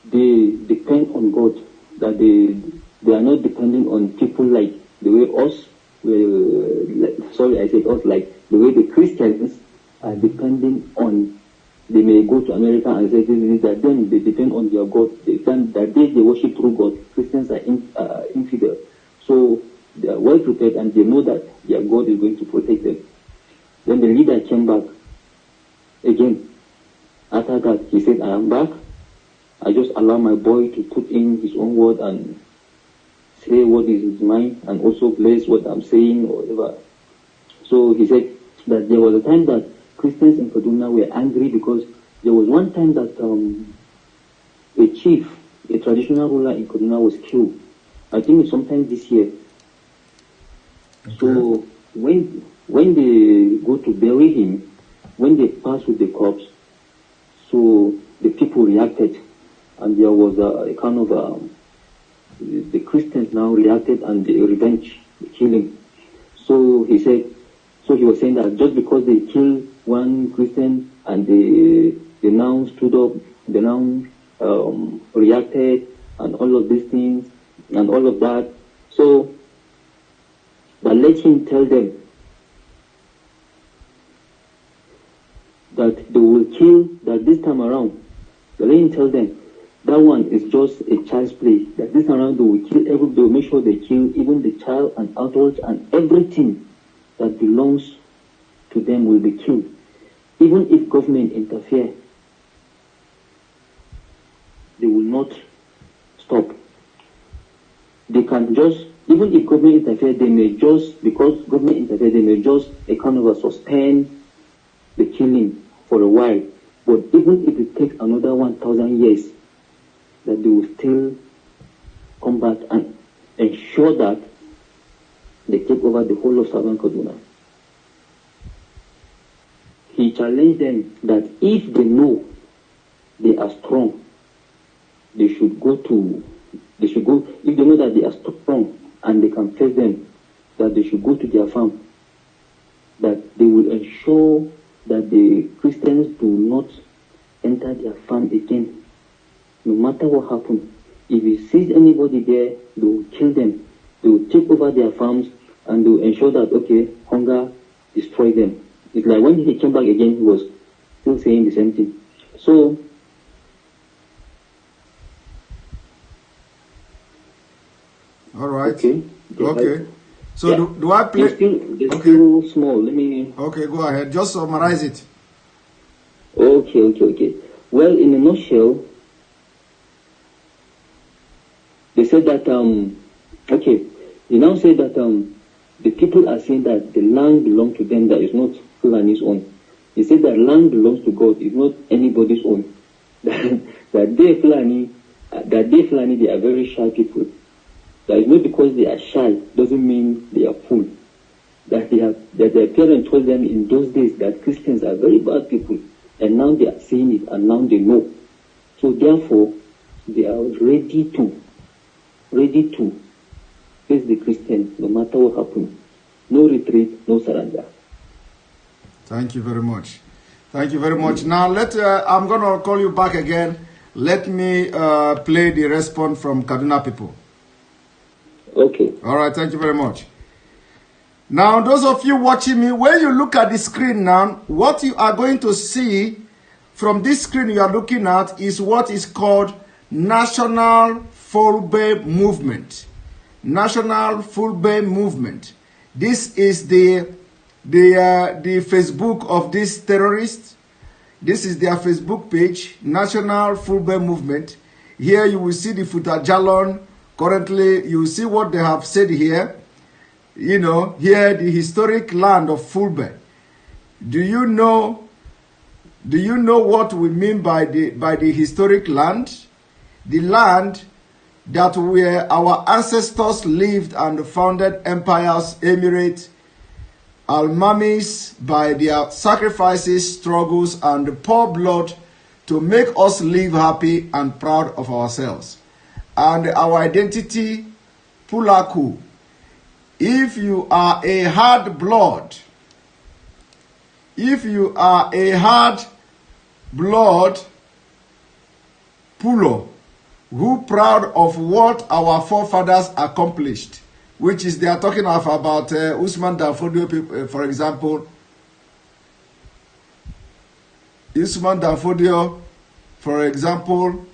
[SPEAKER 5] they depend on God, that they are not depending on people like the way us, like the way the Christians are depending on. They may go to America and say this, that then they depend on their God. That they worship through God. Christians are infidel. So they are well prepared and they know that their God is going to protect them. Then the leader came back again. After that, he said, I am back. I just allow my boy to put in his own word and say what is in his mind and also bless what I'm saying or whatever. So he said that there was a time that Christians in Kaduna were angry because there was one time that a chief, a traditional ruler in Kaduna was killed. I think it's sometime this year. Okay. So when they go to bury him, when they pass with the corpse, so the people reacted, and there was a kind of the Christians now reacted and they revenge the killing. So he said, so he was saying that just because they killed one Christian and they now stood up, they now reacted and all of these things and all of that. So, but let him tell them that they will kill, that this time around, let him tell them that one is just a child's play, that this time around they will kill they will make sure they kill even the child and adult and everything that belongs to them will be killed. Even if government interfere, they will not stop. They can just, even if government interfere, they may just, because government interfere, they may just a kind of suspend the killing for a while. But even if it takes another 1,000 years, that they will still come back and ensure that they take over the whole of southern Kaduna. He challenged them that if they know they are strong, they should go, if they know that they are strong and they can face them, that they should go to their farm, that they will ensure that the Christians do not enter their farm again, no matter what happens. If he sees anybody there, they will kill them. They will take over their farms and they will ensure that, okay, hunger destroy them. It's like when he came back again, he was still saying the same thing. So,
[SPEAKER 2] all right.
[SPEAKER 5] Okay.
[SPEAKER 2] Okay. So yeah. do I play?
[SPEAKER 5] It's still small. Let me.
[SPEAKER 2] Okay, go ahead. Just summarize it.
[SPEAKER 5] Okay. Well, in a nutshell, they said that okay. They now say that the people are saying that the land belongs to them, that is not Fulani's own. They said that land belongs to God, is not anybody's own. that they Fulani, they are very shy people. That is not because they are shy doesn't mean they are fool. That their parents told them in those days that Christians are very bad people, and now they are seeing it and now they know. So therefore, they are ready to face the Christians no matter what happens. No retreat, no surrender.
[SPEAKER 2] Thank you very much. Thank you very much. Now I'm gonna call you back again. Let me play the response from Kaduna people.
[SPEAKER 5] Okay.
[SPEAKER 2] All right, thank you very much. Now, those of you watching me, when you look at the screen now, what you are going to see from this screen you are looking at is what is called National Fulbe Movement. National Fulbe Movement. This is the Facebook of this terrorist. This is their Facebook page, National Fulbe Movement. Here you will see the Futajalon. Currently, you see what they have said here. You know, here the historic land of Fulbe. Do you know what we mean by the historic land? The land that where our ancestors lived and founded empires, emirates, almamis by their sacrifices, struggles, and poor blood to make us live happy and proud of ourselves. And our identity, Pulaku. If you are a hard blood, Pulo, who proud of what our forefathers accomplished, which is they are talking about Usman Danfodio, for example. Usman Danfodio, for example,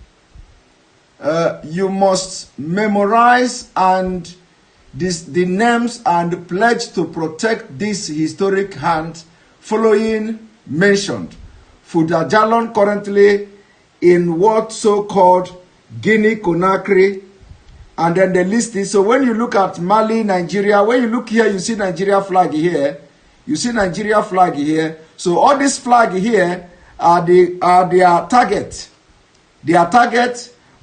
[SPEAKER 2] you must memorize and the names and pledge to protect this historic hand following mentioned. Fudajalon currently in what so-called Guinea Conakry, and then the list is, so when you look at Mali, Nigeria, when you look here, you see Nigeria flag here, so all this flag here are their target,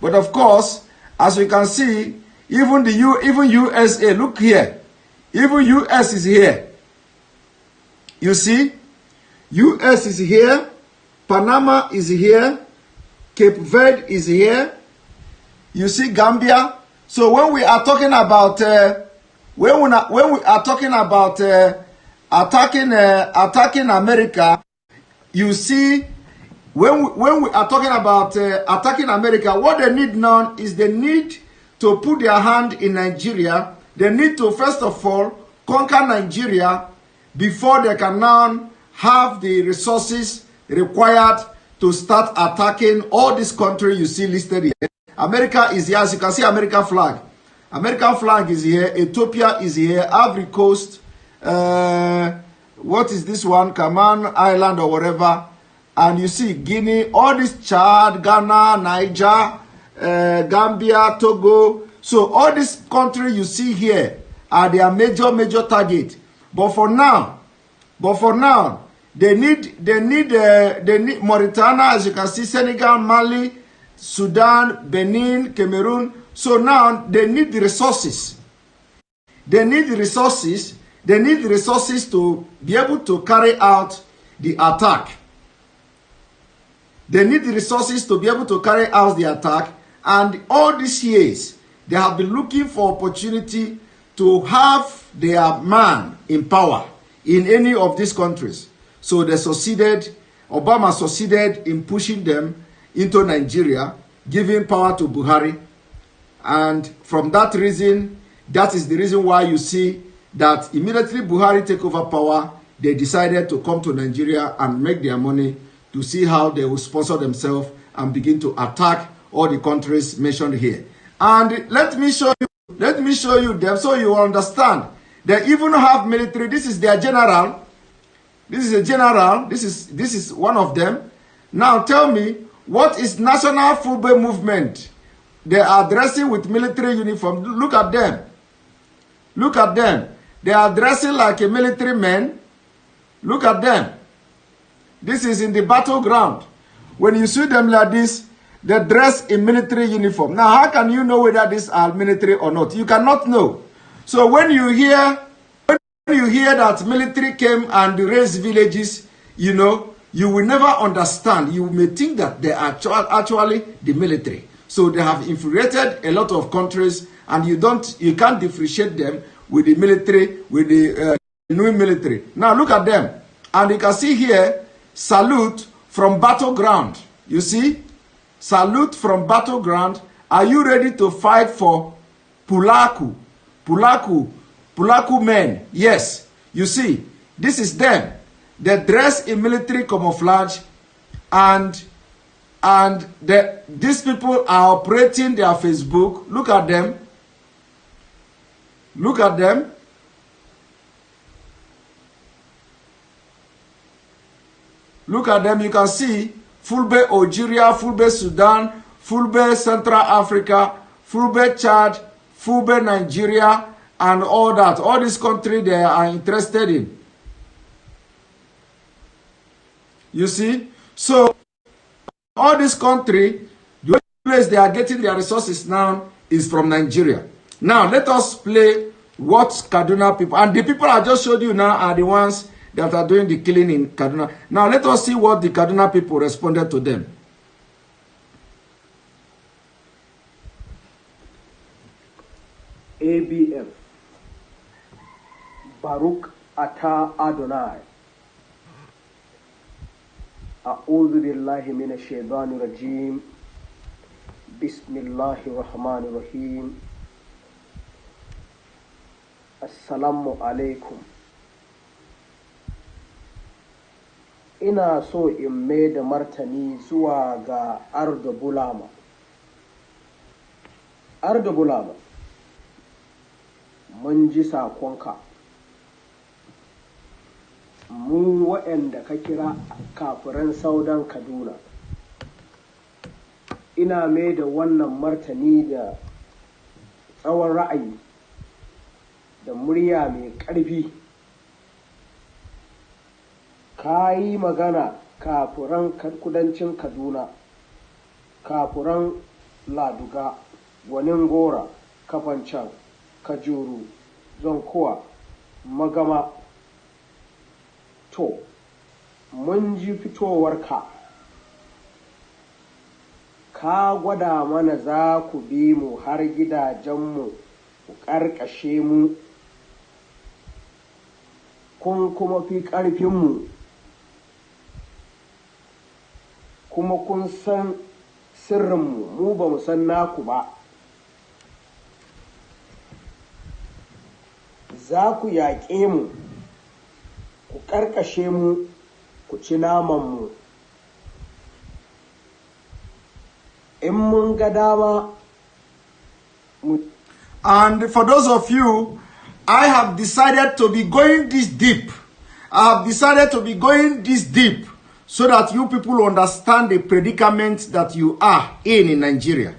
[SPEAKER 2] but of course, as we can see, even USA, look here, even US is here, you see, US is here, Panama is here, Cape Verde is here, you see Gambia, So when we are talking about attacking America, you see, when we are talking about attacking America, what they need now is they need to put their hand in Nigeria. They need to first of all conquer Nigeria before they can now have the resources required to start attacking all this country you see listed here. America is here, as you can see, American flag. American flag is here. Ethiopia is here. Ivory Coast. What is this one? Cayman Island or whatever. And you see Guinea, all this Chad, Ghana, Niger, Gambia, Togo. So all this country you see here are their major target. But for now, they need Mauritania, as you can see, Senegal, Mali, Sudan, Benin, Cameroon. So now they need the resources. They need the resources. They need the resources to be able to carry out the attack. They need the resources to be able to carry out the attack. And all these years, they have been looking for opportunity to have their man in power in any of these countries. So they succeeded, Obama succeeded in pushing them into Nigeria, giving power to Buhari. And from that reason, that is the reason why you see that immediately Buhari take over power, they decided to come to Nigeria and make their money to see how they will sponsor themselves and begin to attack all the countries mentioned here. And let me show you them so you understand. They even have military. This is their general. This is a general. This is one of them. Now tell me, what is National Football Movement? They are dressing with military uniform. Look at them. Look at them. They are dressing like a military man. Look at them. This is in the battleground. When you see them like this, they dress in military uniform. Now, how can you know whether these are military or not? You cannot know. So when you hear that military came and raised villages, you know, you will never understand. You may think that they are actually the military. So they have infiltrated a lot of countries, and you can't differentiate them with the military, with the new military. Now look at them, and you can see here, salute from battleground. You see, salute from battleground. Are you ready to fight for Pulaku? Pulaku men. Yes. You see, this is them. They dress in military camouflage, and these people are operating their Facebook. Look at them. Look at them. Look at them. You can see Fulbe Algeria, Fulbe Sudan, Fulbe Central Africa, Fulbe Chad, Fulbe Nigeria, and all that. All these countries they are interested in. You see? So, all this country, the only place they are getting their resources now is from Nigeria. Now, let us play what Kaduna people, and the people I just showed you now are the ones that are doing the killing in Kaduna. Now, let us see what the Kaduna people responded to them.
[SPEAKER 3] ABF Baruch Ata Adonai A'udhu billahi minash shaitani rajim. Bismillahir rahmanir rahim. Assalamu alaikum. Ina so in mai da martani zuwa ga Arda Bulama. Arda Bulama, mun ji sakonka. Mu waɗanda ka kira kafiran saudan Kaduna. Ina mai da wannan martani da tsawon ra'ayi da murya mai ƙarfi. Ka yi magana kafiran kudancin Kaduna, kafiran Laduga, Gwanin Gora, Kafancan, Kajuru, Zonkowa, Magama. To, mun ji fitowarka ka gwada mana za ku bi mu har gidajenmu ku ƙarƙashe mu, kun kuma fi ƙarfinmu, kuma kun san sirrinmu, mu ba mu san naku ba. Za ku yaƙe mu, ku ƙarƙashe mu, ku ci namanmu. In mun ga dama.
[SPEAKER 2] And for those of you, I have decided to be going this deep. I have decided to be going this deep so that you people understand the predicament that you are in Nigeria.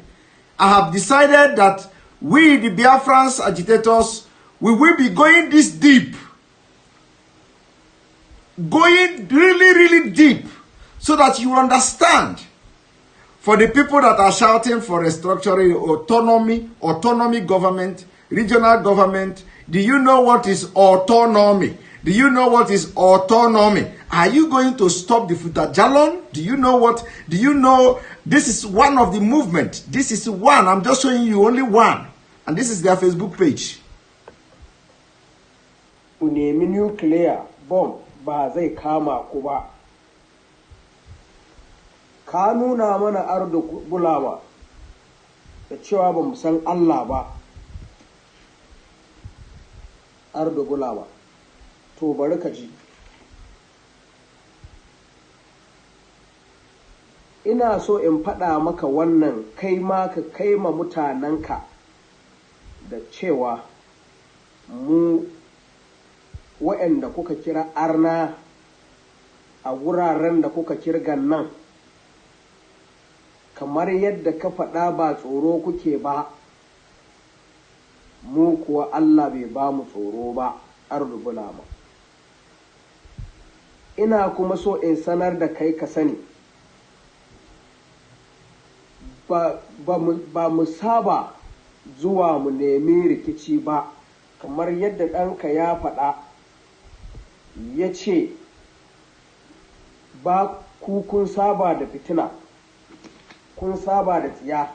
[SPEAKER 2] I have decided that we, the Biafrans agitators, we will be going this deep. Going really, really deep so that you understand. For the people that are shouting for restructuring, autonomy government, regional government, do you know what is autonomy? Do you know what is autonomy? Are you going to stop the Futajalon? Do you know this is one of the movement? This is one. I'm just showing you only one. And this is their Facebook page.
[SPEAKER 3] Nuclear bomb ba zai kama ku ba. Ka nuna mana ardo bulama da cewa ba mu san Allah ba. Ardo bulama. To bari ka ji. Ina so in faɗa maka wannan kai ma ka kai ma mutanenka da cewa mu waɗanda kuka kira arna a wuraren da kuka kirgan nan, kamar yadda ka faɗa ba tsoro kuke ba, mu kuwa Allah bai ba mu tsoro ba, arzubula ma. Ina kuma so in sanar da kai ka sani, ba mu saba zuwa mu nemi rikici ba, kamar yadda ɗanka ya faɗa, ya ce ba ku kun saba da fitina, kun saba da tsiya.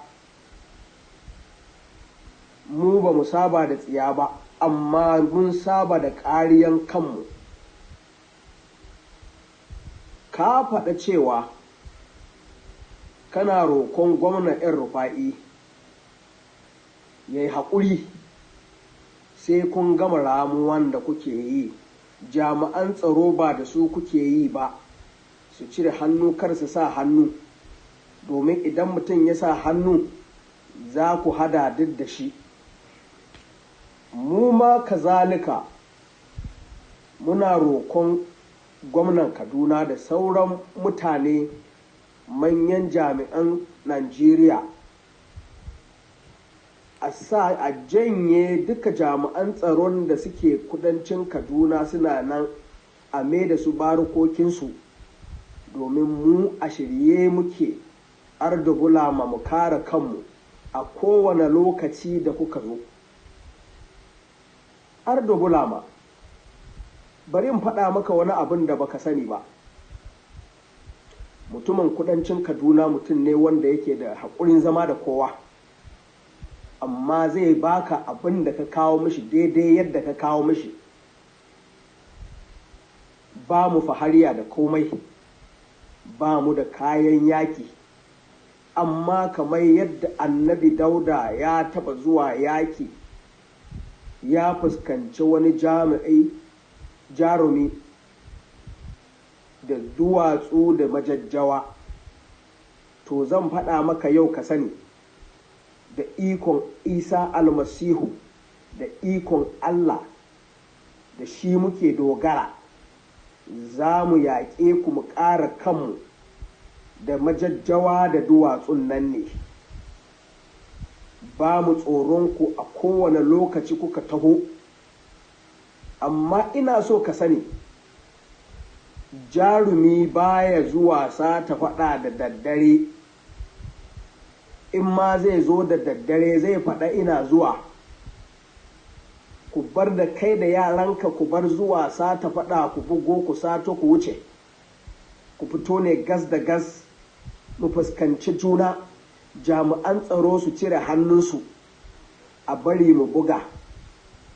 [SPEAKER 3] Mu ba mu saba da tsiya ba, amma mun saba da ƙariyan kanmu. Ka faɗa cewa kana roƙon gwamnan 'yan Rufa'i ya yi haƙuri sai kun gama ramuwan da kuke yi. Jami'an tsaro ba da su kuke yi ba, su cire hannu kar su sa hannu, domin idan mutum ya sa hannu za ku hada duk da shi. Mu ma kazalika muna roƙon gwamnan Kaduna da sauran mutane manyan jami'an Najeriya a janye duka jami'an tsaron da suke kudancin Kaduna suna nan a mai da su barukokinsu, domin mu a shirye muke bulama mu kare kanmu a kowane lokaci da kuka zo. Bulama, bari in faɗa maka wani abin da baka sani ba. Mutumin kudancin Kaduna mutum ne wanda yake da haƙurin zama da kowa, amma zai baka abin da ka kawo mishi daidai yadda ka kawo mishi. Ba mu fahariya da komai, ba mu da kayan yaƙi, amma kamar yadda annabi Dauda ya taɓa zuwa yaƙi, ya fuskanci wani jarumi da duwatsu da majajjawa, to zan faɗa maka yau ka sani, da ikon Isa almasihu da ikon Allah da shi muke dogara, za mu yaƙe ku mu ƙara kanmu da majajjawa da duwatsun nan ne. Ba mu tsoronku a kowane lokaci kuka taho, amma ina so ka sani, jarumi baya zuwa sata faɗa da daddare. In ma zai zo da daddare zai faɗa ina zuwa. Ku bar da kai da yaranka ku bar zuwa sata faɗa, ku bugo ku sato ku wuce, ku fito ne gas da gas mu fuskanci juna.
[SPEAKER 6] jami'an tsaro su cire hannunsu a bari mu buga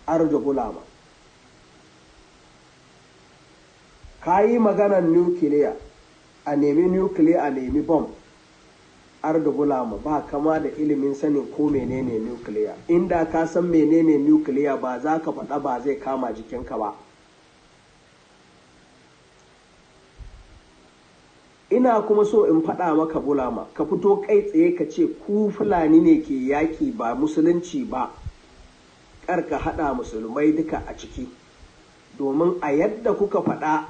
[SPEAKER 6] arda bulama. Ka yi maganar nukiliya, a nemi nukiliya, a nemi bom. Arda bulama ba kama da ilimin sanin ko menene nukiliya. Inda ka san menene nukiliya ba za ka faɗa ba zai kama jikinka ba. Ina kuma so in faɗa maka bulama, ka fito kai tsaye ka ce ku Fulani ne ke yaƙi ba musulunci ba, kar ka haɗa musulmai duka a ciki. Domin a yadda kuka faɗa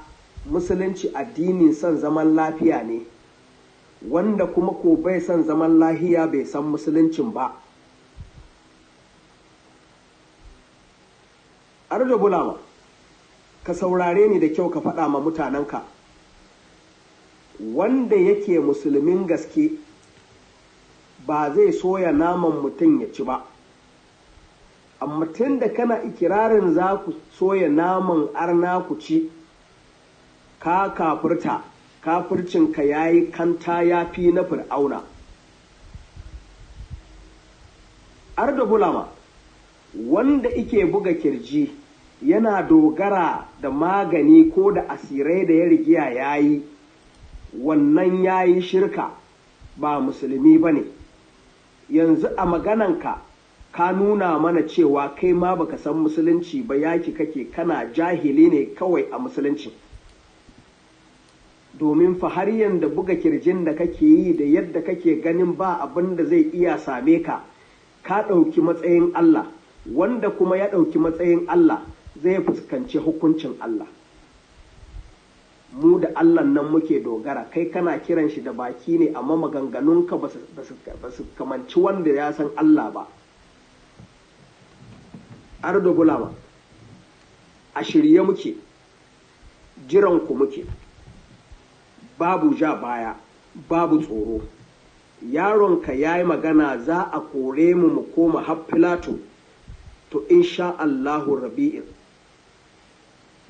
[SPEAKER 6] musulunci addinin son zaman lafiya ne, wanda kuma ko bai son zaman lahiya bai san musuluncin ba. Arda bulama, ka saurare ni da kyau ka faɗa ma mutanenka. Wanda yake musulmin gaske ba zai soya naman mutum ya ci ba, amma tun da kana ikirarin za ku soya naman arna ku ci, ka kafirta, kafircinka ya yi kanta ya fi na fir'auna. Arda bulama, wanda ike buga kirji yana dogara da magani ko da asirai da ya rigiya ya yi, wannan ya yi shirka, ba musulmi ba ne. Yanzu a magananka ka nuna mana cewa kai ma baka san musulunci ba, yaki kake kana jahili ne kawai a musulunci. Domin fa har yanda buga kirjin da kake yi da yadda kake ganin ba abin da zai iya same ka, ka ɗauki matsayin Allah, wanda kuma ya ɗauki matsayin Allah zai fuskanci hukuncin Allah. Mu da Allah nan muke dogara, kai kana kiran shi da baki ne amma maganganunka ba su kamanci wanda ya san Allah ba. Arda bulama, a shirye muke, jiranku muke, babu ja baya, babu tsoro. Yaronka ya yi magana za a kore mu koma har Filato, to insha Allahu rabi'in.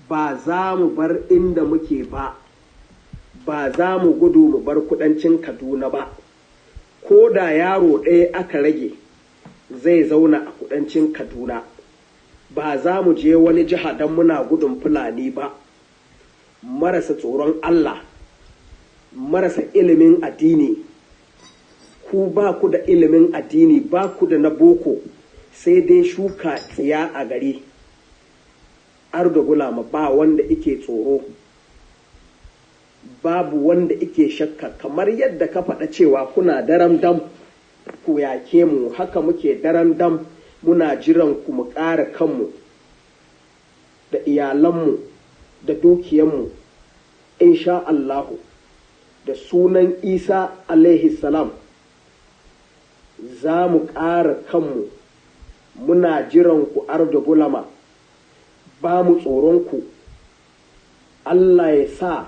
[SPEAKER 6] Ba za mu bar inda muke ba, ba za mu gudu mu bar kudancin Kaduna ba. Ko da yaro ɗaya aka rage zai zauna a kudancin Kaduna. Ba za mu je wani jiha don muna gudun Fulani ba. Marasa tsoron Allah, marasa ilimin addini, ku ba ku da ilimin addini, ba ku da na boko, sai dai shuka tsiya a gari. Arda bulama, ba wanda ike tsoro, babu wanda ike shakka. Kamar yadda ka faɗa cewa kuna daram dam ku yake mu, haka muke daram dam muna jiran ku mu ƙara kanmu da iyalanmu da dukiyanmu, insha Allahu, da sunan Isa alaihi salam za mu ƙara kanmu. Muna jiran ku arda bulama, ba mu tsoronku. Allah ya sa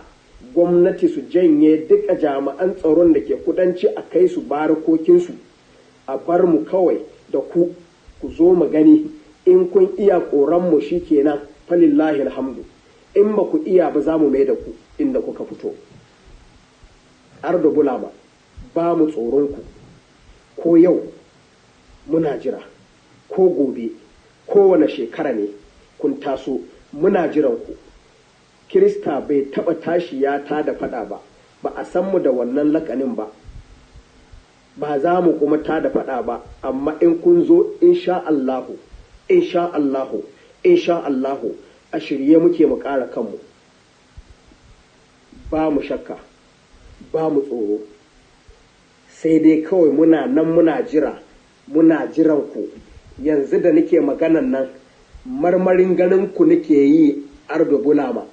[SPEAKER 6] gwamnati su janye duka jami'an tsaron da ke kudanci a kai su barakokinsu, a bar mu kawai da ku zo mu gani. In kun iya ƙoranmu shi kenan, falillahi alhamdu. In ba ku iya ba za mu mai da ku inda kuka fito. Arda bulama, ba mu tsoronku. Ko yau muna jira, ko gobe, kowane shekara ne kun taso muna jiran ku. Kirista bai taba tashi ya ta da fada ba, ba a san mu da wannan lakanin ba, ba za mu kuma ta da fada ba. Amma in kun zo, insha Allahu, insha Allahu, insha Allahu, a shirye muke mu ƙara kanmu. Ba mu shakka, ba mu tsoro, sai dai kawai muna nan muna jira, muna jiran ku. Yanzu da nake maganan nan, marmarin ganin ku nake yi arda bulama,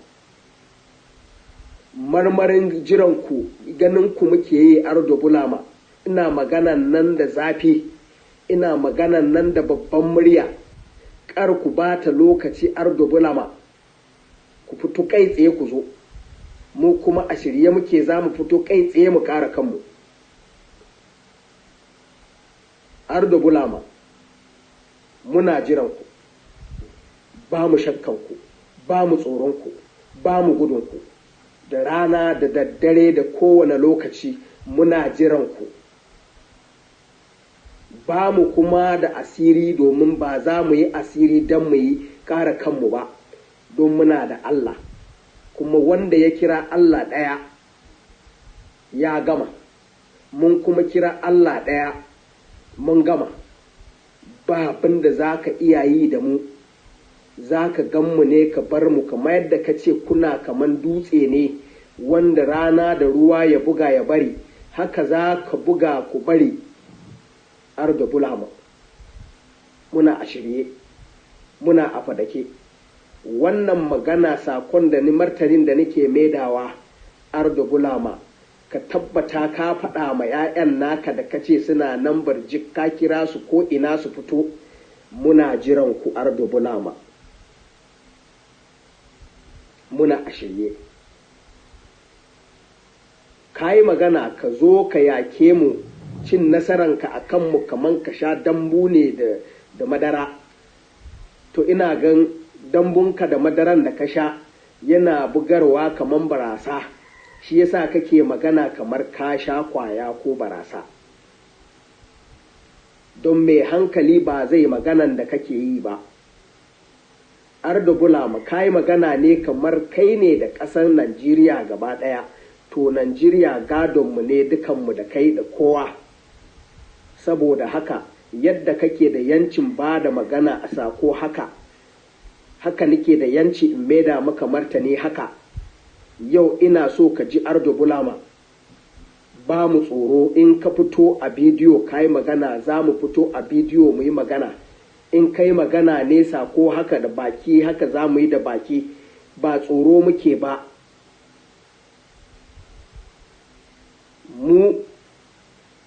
[SPEAKER 6] marmarin jiran ku ganin ku muke yi arda bulama. Ina maganan nan da zafi, ina maganan nan da babban murya. Kar ku bata lokaci arda bulama, ku fito kai tsaye ku zo. Mu kuma a shirye muke, za mu fito kai tsaye mu kare kanmu. Arda bulama, muna jiran ku, ba mu shakkanku, ba mu tsoronku, ba mu gudunku. Da rana da daddare da kowane lokaci muna jiranku. ba mu kuma da asiri domin ba za mu yi asiri don mu yi ƙara kanmu ba, don muna da Allah, kuma wanda ya kira Allah ɗaya ya gama, mun kuma kira Allah ɗaya mun gama. Ba abin da za ka iya yi da mu, za ka gan mu ne ka bar mu, kamar yadda ka ce kuna kaman dutse ne wanda rana da ruwa ya buga ya bari, haka za ka buga ku bari Ardo Bulama. Muna a shirye, muna a fadake. Wannan magana sakon da ni martanin da nake maidawa Ardo Bulama, ka tabbata ka faɗa ma 'ya'yan naka da kace suna nan barjik, ka kira su ko ina su fito. Muna jiran ku Ardo Bulama, muna a shirye. Ka yi magana ka zo ka yake mu, cin nasaranka a kanmu kaman ka sha dambu ne da madara. To ina gan dambunka da madaran da ka sha yana bugarwa kaman barasa, shi yasa kake magana kamar ka sha kwaya ko barasa. Don mai hankali ba zai maganan da kake yi ba. Ardo Bulama, ka yi magana ne kamar kai ne da ƙasar Najeriya gaba ɗaya. To Najeriya gadonmu ne dukanmu da kai da kowa. Saboda haka yadda kake da yancin ba da magana a sako haka nake da yanci in maida maka martani haka. Yau ina so ka ji Ardo Bulama, ba mu tsoro. In ka fito a bidiyo ka yi magana, za mu fito a bidiyo mu yi magana. In ka yi magana nesa ko haka da baki, haka za mu yi da baki. Ba tsoro muke ba.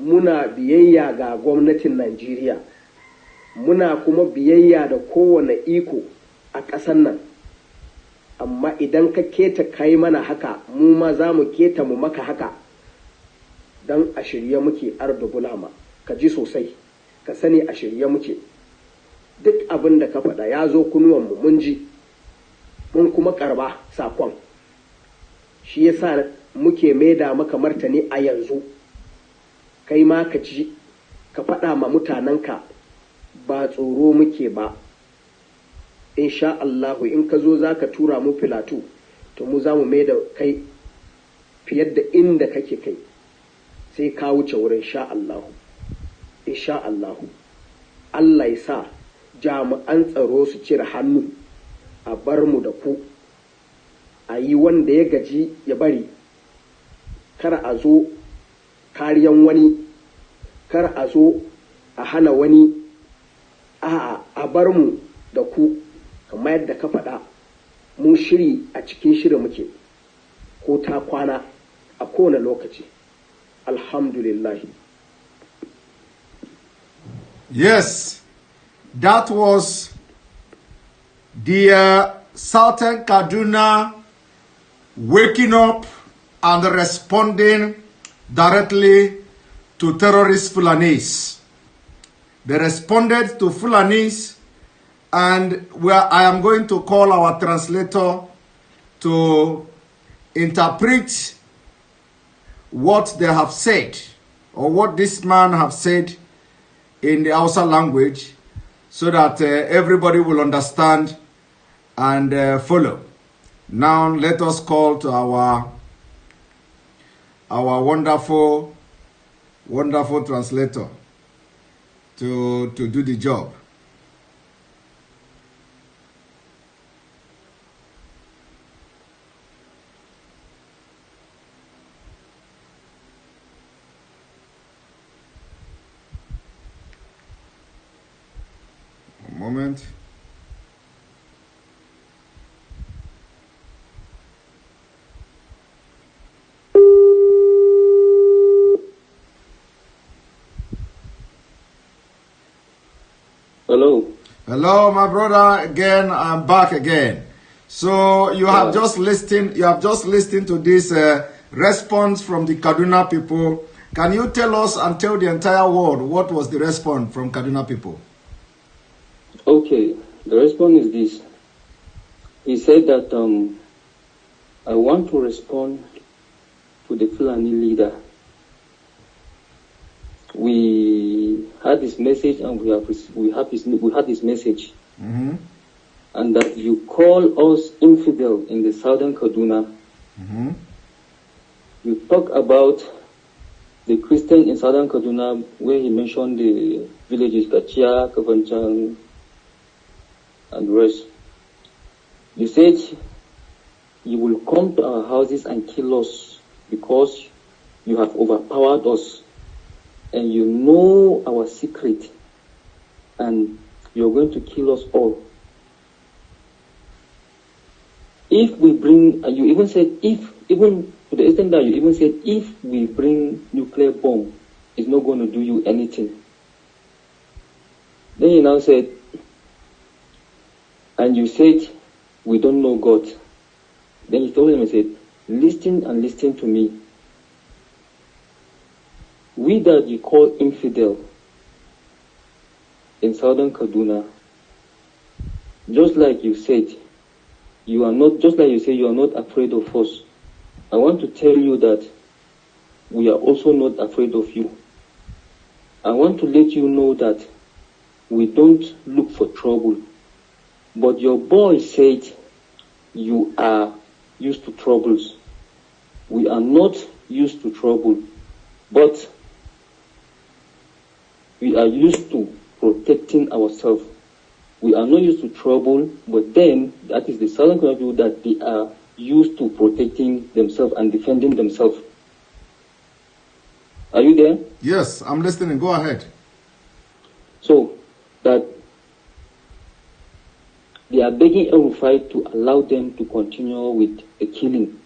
[SPEAKER 6] Muna biyayya ga gwamnatin Najeriya, muna kuma biyayya da kowane iko a ƙasar nan. Amma idan ka keta kai mana haka, mu ma za mu keta mu maka haka. Don a shirye muke Ardo Bulama, ka ji sosai, ka sani a shirye muke. Duk abin da ka faɗa ya zo kunuwanmu, mun ji, mun kuma karba sakon. Shi yasa muke maida maka martani a yanzu. Kai ma ka ji, ka faɗa ma mutanenka, ba tsoro muke ba. Insha Allahu in ka zo za ka tura mu filatu, to mu za mu maida kai fiye da inda kake kai, sai ka wuce wurin sha Allahu. Insha Allahu Allah ya sa jami'an tsaro su cire hannu, a bar mu da ku, a yi wanda ya gaji ya bari. Kar a zo kariyan wani, kar a zo a hana wani, a bar mu da ku. Kamar yadda ka faɗa, mun shiri a cikin shirin muke, ko ta kwana a kowane lokaci. Alhamdulillah.
[SPEAKER 2] Yes, that was the Southern Kaduna waking up and responding directly to terrorist Fulanis. They responded to Fulanis, and I am going to call our translator to interpret what they have said, or what this man have said in the Hausa language, so that everybody will understand and follow. Now let us call to our wonderful translator to do the job. One moment.
[SPEAKER 5] Hello.
[SPEAKER 2] Hello, my brother. Again, I'm back again. So you have just listened. You have just listened to this response from the Kaduna people. Can you tell us and tell the entire world what was the response from Kaduna people?
[SPEAKER 5] Okay, the response is this. He said that I want to respond to the Fulani leader. We had had his message, and we had his message, and that you call us infidel in the southern Kaduna. You talk about the Christian in southern Kaduna, where he mentioned the villages Kachia, Kavanchang, and the rest. You said you will come to our houses and kill us because you have overpowered us and you know our secret and you're going to kill us all. If we bring, you even said, even to the extent that you even said, if we bring nuclear bomb, it's not going to do you anything. Then you now said, and you said, we don't know God. Then he told him and said, listen and listen to me. We that you call infidel in southern Kaduna, just like you said, you are not, just like you say, you are not afraid of us. I want to tell you that we are also not afraid of you. I want to let you know that we don't look for trouble. But your boy said you are used to troubles. We are not used to trouble, but we are used to protecting ourselves. We are not used to trouble, but then that is the southern people that they are used to protecting themselves and defending themselves. Are you there?
[SPEAKER 2] Yes, I'm listening. Go ahead.
[SPEAKER 5] So that they are begging El-Rufai to allow them to continue with the killing.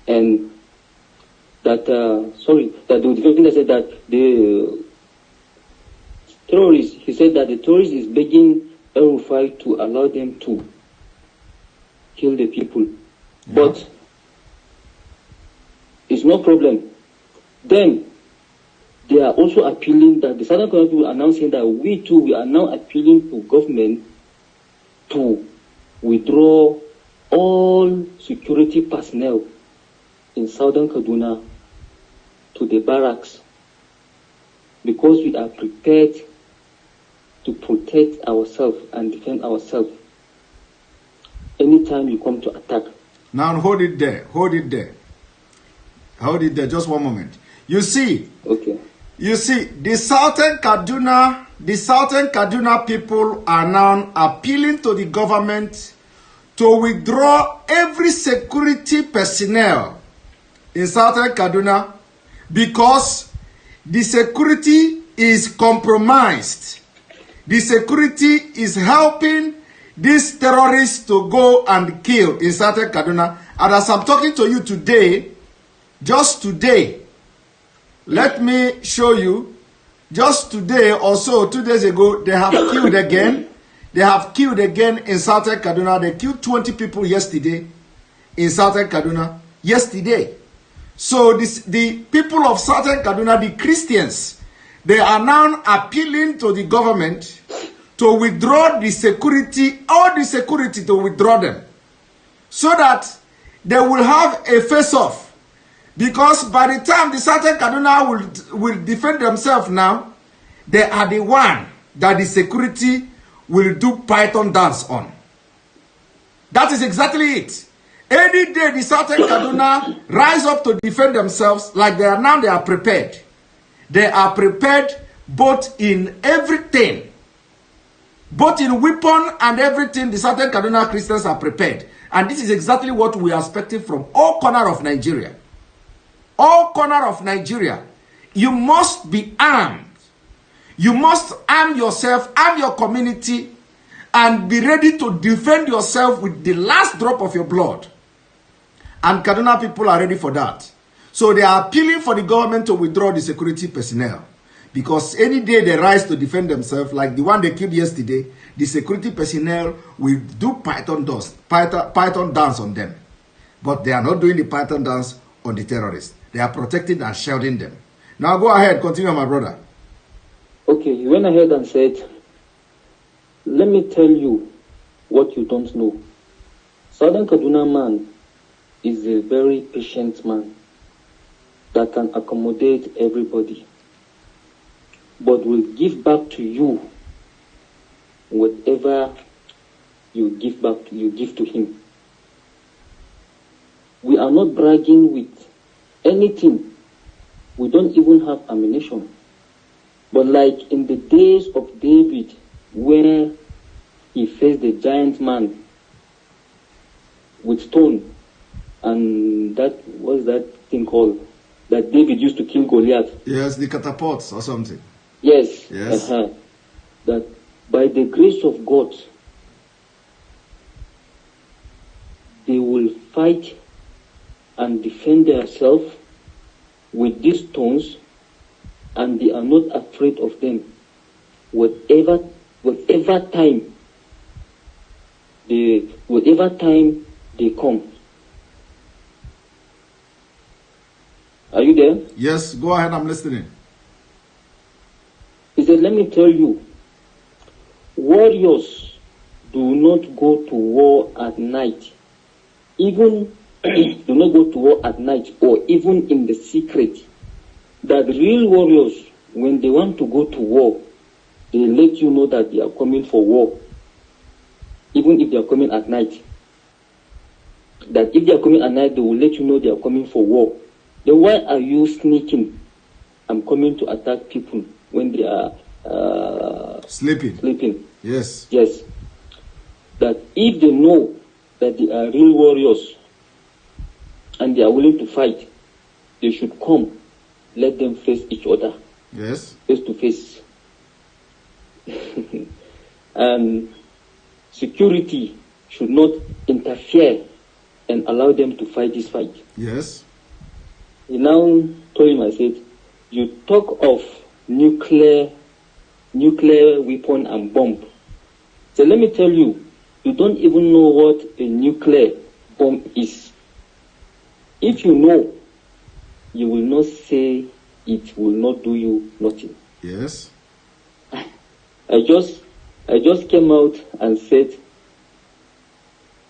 [SPEAKER 5] And that, that the defendant said that the terrorists, he said that the terrorist is begging El-Rufai to allow them to kill the people. Yeah. But it's no problem. Then they are also appealing that the southern people are now saying that we are now appealing to government to withdraw all security personnel in southern Kaduna to the barracks because we are prepared to protect ourselves and defend ourselves anytime you come to attack.
[SPEAKER 2] Now hold it there. Just one moment. You see,
[SPEAKER 5] okay.
[SPEAKER 2] You see, the southern Kaduna people are now appealing to the government to withdraw every security personnel in southern Kaduna because the security is compromised. The security is helping these terrorists to go and kill in southern Kaduna. And as I'm talking to you today, just today, let me show you, just today or so, 2 days ago, they have killed again. They have killed again in southern Kaduna. They killed 20 people yesterday in southern Kaduna. Yesterday. So the people of southern Kaduna, the Christians, they are now appealing to the government to withdraw the security, all the security to withdraw them. So that they will have a face-off. Because by the time the southern Kaduna will defend themselves now, they are the one that the security will do python dance on. That is exactly it. Any day the southern Kaduna rise up to defend themselves, like they are prepared. They are prepared both in everything. Both in weapon and everything, the southern Kaduna Christians are prepared. And this is exactly what we are expecting from all corners of Nigeria. All corners of Nigeria, you must be armed. You must arm yourself, arm your community, and be ready to defend yourself with the last drop of your blood. And Kaduna people are ready for that. So they are appealing for the government to withdraw the security personnel. Because any day they rise to defend themselves, like the one they killed yesterday, the security personnel will do python dance on them. But they are not doing the python dance on the terrorists. They are protecting and shielding them. Now go ahead, continue, my brother.
[SPEAKER 5] Okay, he went ahead and said, let me tell you what you don't know. Southern Kaduna man is a very patient man. that can accommodate everybody, but will give back to you whatever you give to him. We are not bragging with anything. We don't even have ammunition. But like in the days of David, where he faced the giant man with stone, and that was that thing called that David used to kill Goliath.
[SPEAKER 2] Yes, the catapults or something.
[SPEAKER 5] Yes.
[SPEAKER 2] Yes.
[SPEAKER 5] That by the grace of God, they will fight and defend themselves with these stones, and they are not afraid of them. Whatever time they come. Are you there?
[SPEAKER 2] Yes, go ahead, I'm listening.
[SPEAKER 5] He said, let me tell you, warriors do not go to war at night. Even do not go to war at night or even in the secret. That real warriors, when they want to go to war, they let you know that they are coming for war. Even if they are coming at night. That if they are coming at night, they will let you know they are coming for war. Then why are you sneaking? I'm coming to attack people when they are sleeping.
[SPEAKER 2] Yes.
[SPEAKER 5] Yes. That if they know that they are real warriors and they are willing to fight, they should come. Let them face each other.
[SPEAKER 2] Yes.
[SPEAKER 5] Face to face. And security should not interfere and allow them to fight this fight.
[SPEAKER 2] Yes.
[SPEAKER 5] He now told him, I said, you talk of nuclear weapon and bomb. So let me tell you, you don't even know what a nuclear bomb is. If you know, you will not say it will not do you nothing.
[SPEAKER 2] Yes.
[SPEAKER 5] I just came out and said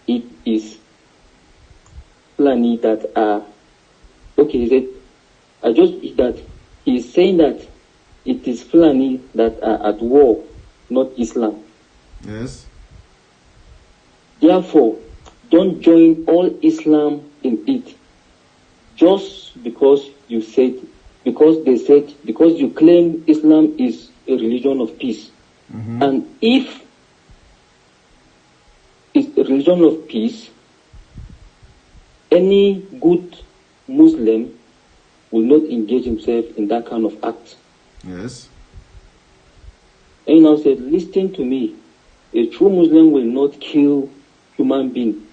[SPEAKER 5] it is Fulani that are okay. He said he's saying that it is Fulani that are at war, not Islam.
[SPEAKER 2] Yes.
[SPEAKER 5] Therefore, don't join all Islam in it. Just because you claim Islam is a religion of peace.
[SPEAKER 2] Mm-hmm.
[SPEAKER 5] And if it's a religion of peace, any good Muslim will not engage himself in that kind of act.
[SPEAKER 2] Yes.
[SPEAKER 5] And he now said, listen to me. A true Muslim will not kill human being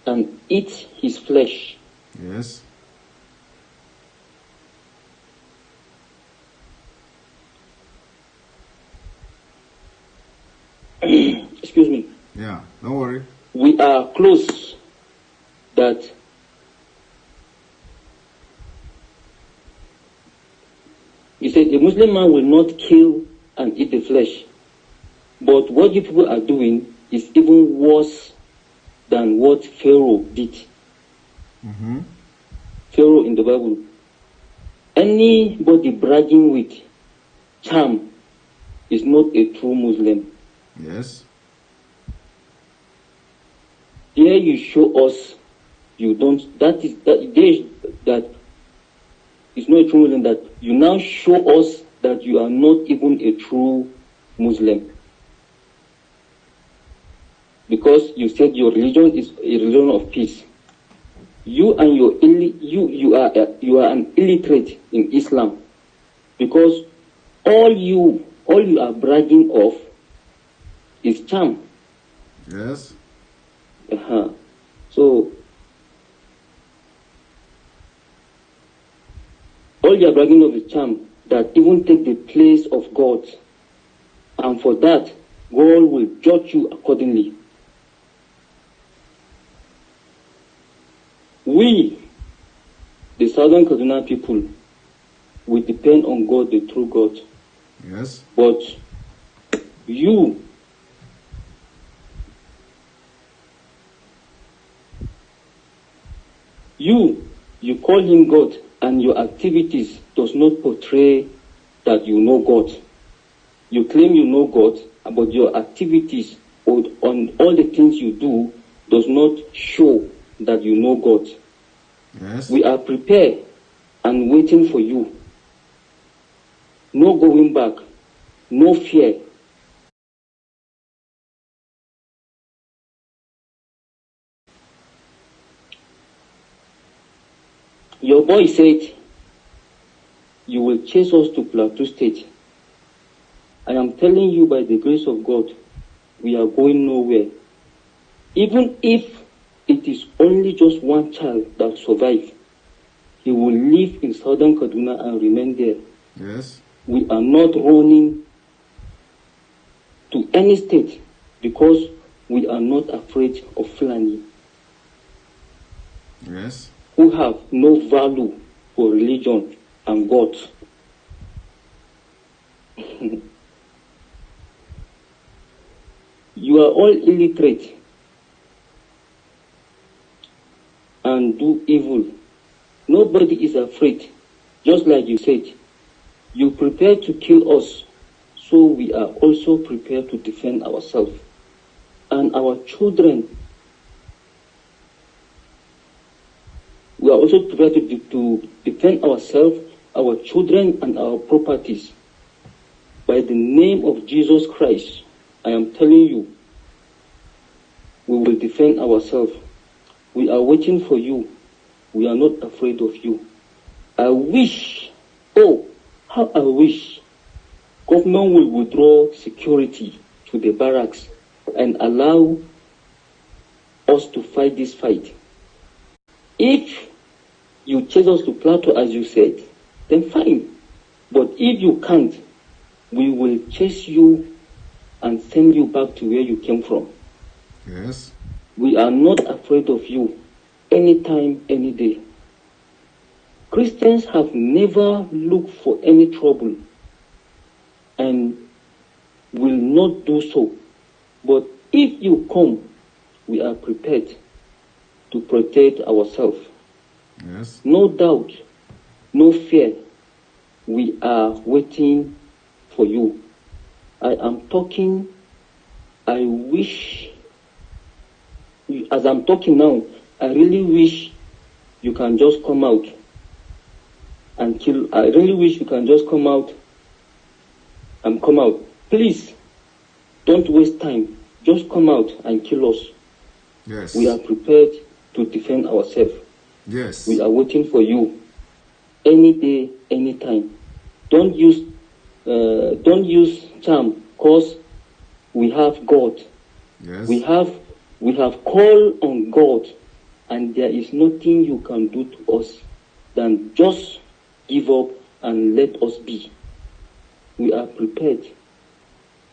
[SPEAKER 5] and eat his flesh.
[SPEAKER 2] Yes.
[SPEAKER 5] Excuse me.
[SPEAKER 2] Yeah, don't worry.
[SPEAKER 5] We are close that he said a Muslim man will not kill and eat the flesh. But what you people are doing is even worse than what Pharaoh did.
[SPEAKER 2] Mm-hmm.
[SPEAKER 5] Pharaoh in the Bible. Anybody bragging with charm is not a true Muslim.
[SPEAKER 2] Yes.
[SPEAKER 5] There you show us you don't. That is not a true Muslim. That you now show us that you are not even a true Muslim. Because you said your religion is a religion of peace. You and you are an illiterate in Islam, because all you are bragging of is charm.
[SPEAKER 2] Yes.
[SPEAKER 5] So all you are bragging of is charm that even take the place of God, and for that God will judge you accordingly. We, the Southern Kaduna people, we depend on God, the true God.
[SPEAKER 2] Yes.
[SPEAKER 5] But you call him God, and your activities does not portray that you know God. You claim you know God, but your activities on all the things you do does not show that you know God.
[SPEAKER 2] Yes.
[SPEAKER 5] We are prepared and waiting for you. No going back, no fear. Your boy said, you will chase us to Plateau State. I am telling you by the grace of God, we are going nowhere. Even if it is only just one child that survives, he will live in southern Kaduna and remain there.
[SPEAKER 2] Yes.
[SPEAKER 5] We are not running to any state because we are not afraid of Fulani.
[SPEAKER 2] Yes.
[SPEAKER 5] Who have no value for religion and God. You are all illiterate and do evil. Nobody is afraid. Just like you said, you prepare to kill us, so we are also prepared to defend ourselves and our children. We are also prepared to defend ourselves, our children, and our properties. By the name of Jesus Christ, I am telling you, we will defend ourselves. We are waiting for you. We are not afraid of you. I wish, oh, how I wish government will withdraw security to the barracks and allow us to fight this fight. If you chase us to Plateau, as you said, then fine. But if you can't, we will chase you and send you back to where you came from.
[SPEAKER 2] Yes.
[SPEAKER 5] We are not afraid of you anytime, any day. Christians have never looked for any trouble and will not do so. But if you come, we are prepared to protect ourselves.
[SPEAKER 2] Yes.
[SPEAKER 5] No doubt, no fear. We are waiting for you. I am talking. I wish, as I'm talking now, I really wish you can just come out and kill. I really wish you can just come out and come out. Please, don't waste time. Just come out and kill us.
[SPEAKER 2] Yes.
[SPEAKER 5] We are prepared to defend ourselves.
[SPEAKER 2] Yes.
[SPEAKER 5] We are waiting for you any day, any time. Don't use charm, cause we have God.
[SPEAKER 2] Yes.
[SPEAKER 5] We have called on God, and there is nothing you can do to us than just give up and let us be. We are prepared.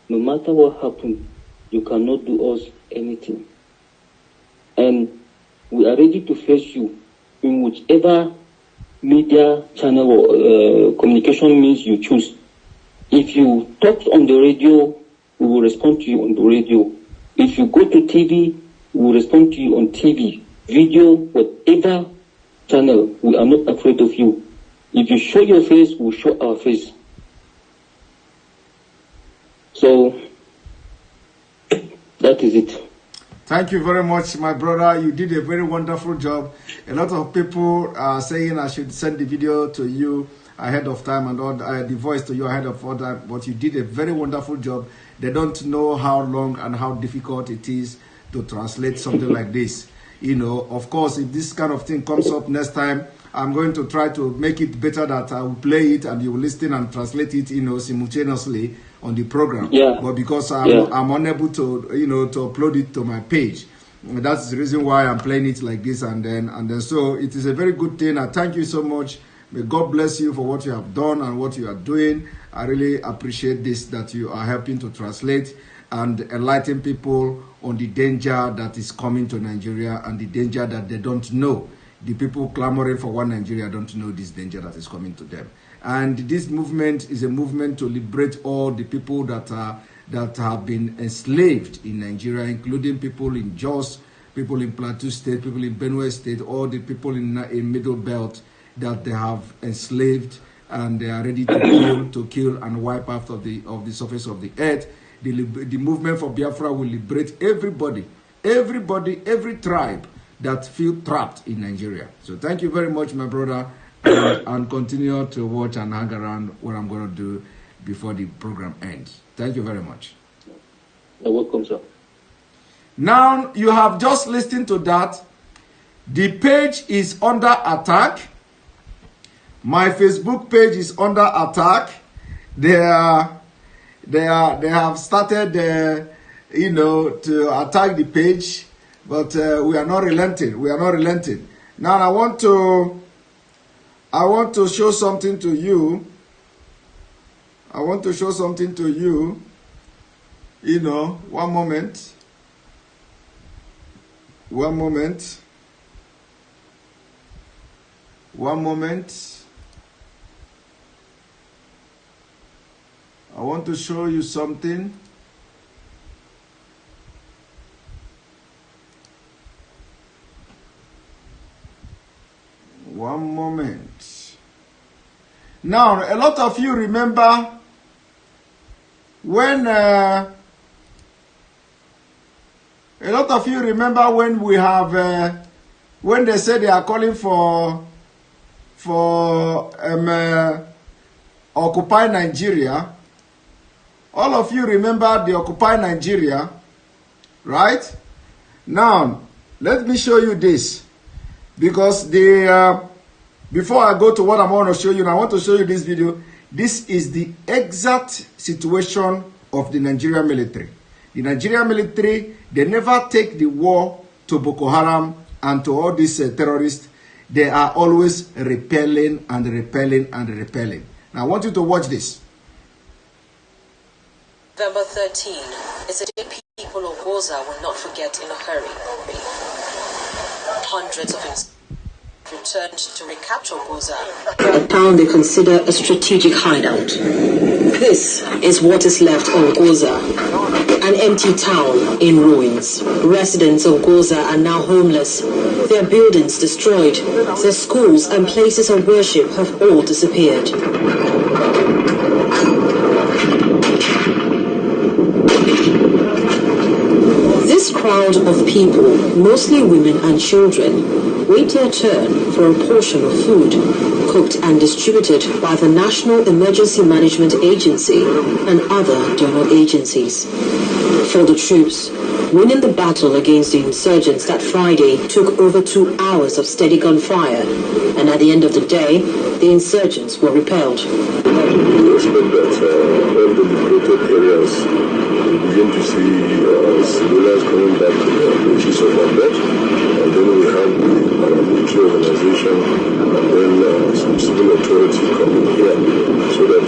[SPEAKER 5] No matter what happens, you cannot do us anything. And we are ready to face you in whichever media channel or communication means you choose. If you talk on the radio, we will respond to you on the radio. If you go to TV, we will respond to you on TV, video, whatever channel. We are not afraid of you. If you show your face, we will show our face. So, that is it.
[SPEAKER 2] Thank you very much, my brother. You did a very wonderful job. A lot of people are saying I should send the video to you ahead of time and all the voice to you ahead of all that, but you did a very wonderful job. They don't know how long and how difficult it is to translate something like this. You know, of course, if this kind of thing comes up next time, I'm going to try to make it better that I will play it and you will listen and translate it, you know, simultaneously on the program.
[SPEAKER 5] Yeah.
[SPEAKER 2] But because I'm unable to, you know, to upload it to my page, that's the reason why I'm playing it like this. And then so it is a very good thing. I thank you so much. May God bless you for what you have done and what you are doing. I really appreciate this, that you are helping to translate and enlighten people on the danger that is coming to Nigeria and the danger that they don't know. The people clamoring for one Nigeria don't know this danger that is coming to them. And this movement is a movement to liberate all the people that have been enslaved in Nigeria, including people in Jos, people in Plateau State, people in Benue State, all the people in Middle Belt. that they have enslaved, and they are ready to kill and wipe out of the surface of the earth. The movement for Biafra will liberate everybody, every tribe that feel trapped in Nigeria. So thank you very much, my brother, and continue to watch and hang around what I'm going to do before the program ends. Thank you very much.
[SPEAKER 5] You're welcome, sir.
[SPEAKER 2] Now, you have just listened to that. The page is under attack. My Facebook page is under attack. They have started, to attack the page, but we are not relenting. We are not relenting. Now, I want to show something to you. One moment. I want to show you something. One moment. Now, a lot of you remember when we have when they say they are calling for Occupy Nigeria. All of you remember the Occupy Nigeria, right? Now, let me show you this, because before I go to what I'm going to show you, I want to show you this video. This is the exact situation of the Nigerian military. The Nigerian military, they never take the war to Boko Haram and to all these terrorists. They are always repelling and repelling and repelling. Now, I want you to watch this.
[SPEAKER 7] November 13 is a day people of Goza will not forget in a hurry. Hundreds of returned to recapture Goza, a town they consider a strategic hideout. This is what is left of Goza, an empty town in ruins. Residents of Goza are now homeless, their buildings destroyed, their schools and places of worship have all disappeared. This crowd of people, mostly women and children, wait their turn for a portion of food, cooked and distributed by the National Emergency Management Agency and other donor agencies. For the troops, winning the battle against the insurgents that Friday took over 2 hours of steady gunfire, and at the end of the day, the insurgents were repelled.
[SPEAKER 8] We expect that all the liberated areas will begin to see civilians coming back to the places of our bed, and then we have the paramilitary organization and then some civil authority coming here so that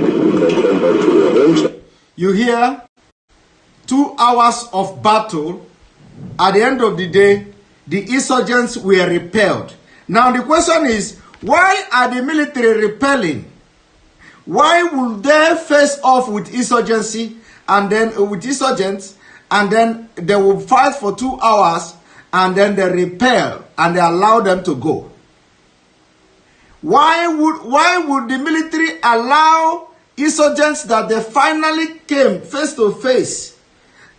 [SPEAKER 8] we can come back to their homes.
[SPEAKER 2] You hear? 2 hours of battle. At the end of the day, the insurgents were repelled. Now the question is, why are the military repelling? Why would they face off with insurgency and then with insurgents, and then they will fight for 2 hours and then they repel and they allow them to go? Why would the military allow insurgents that they finally came face to face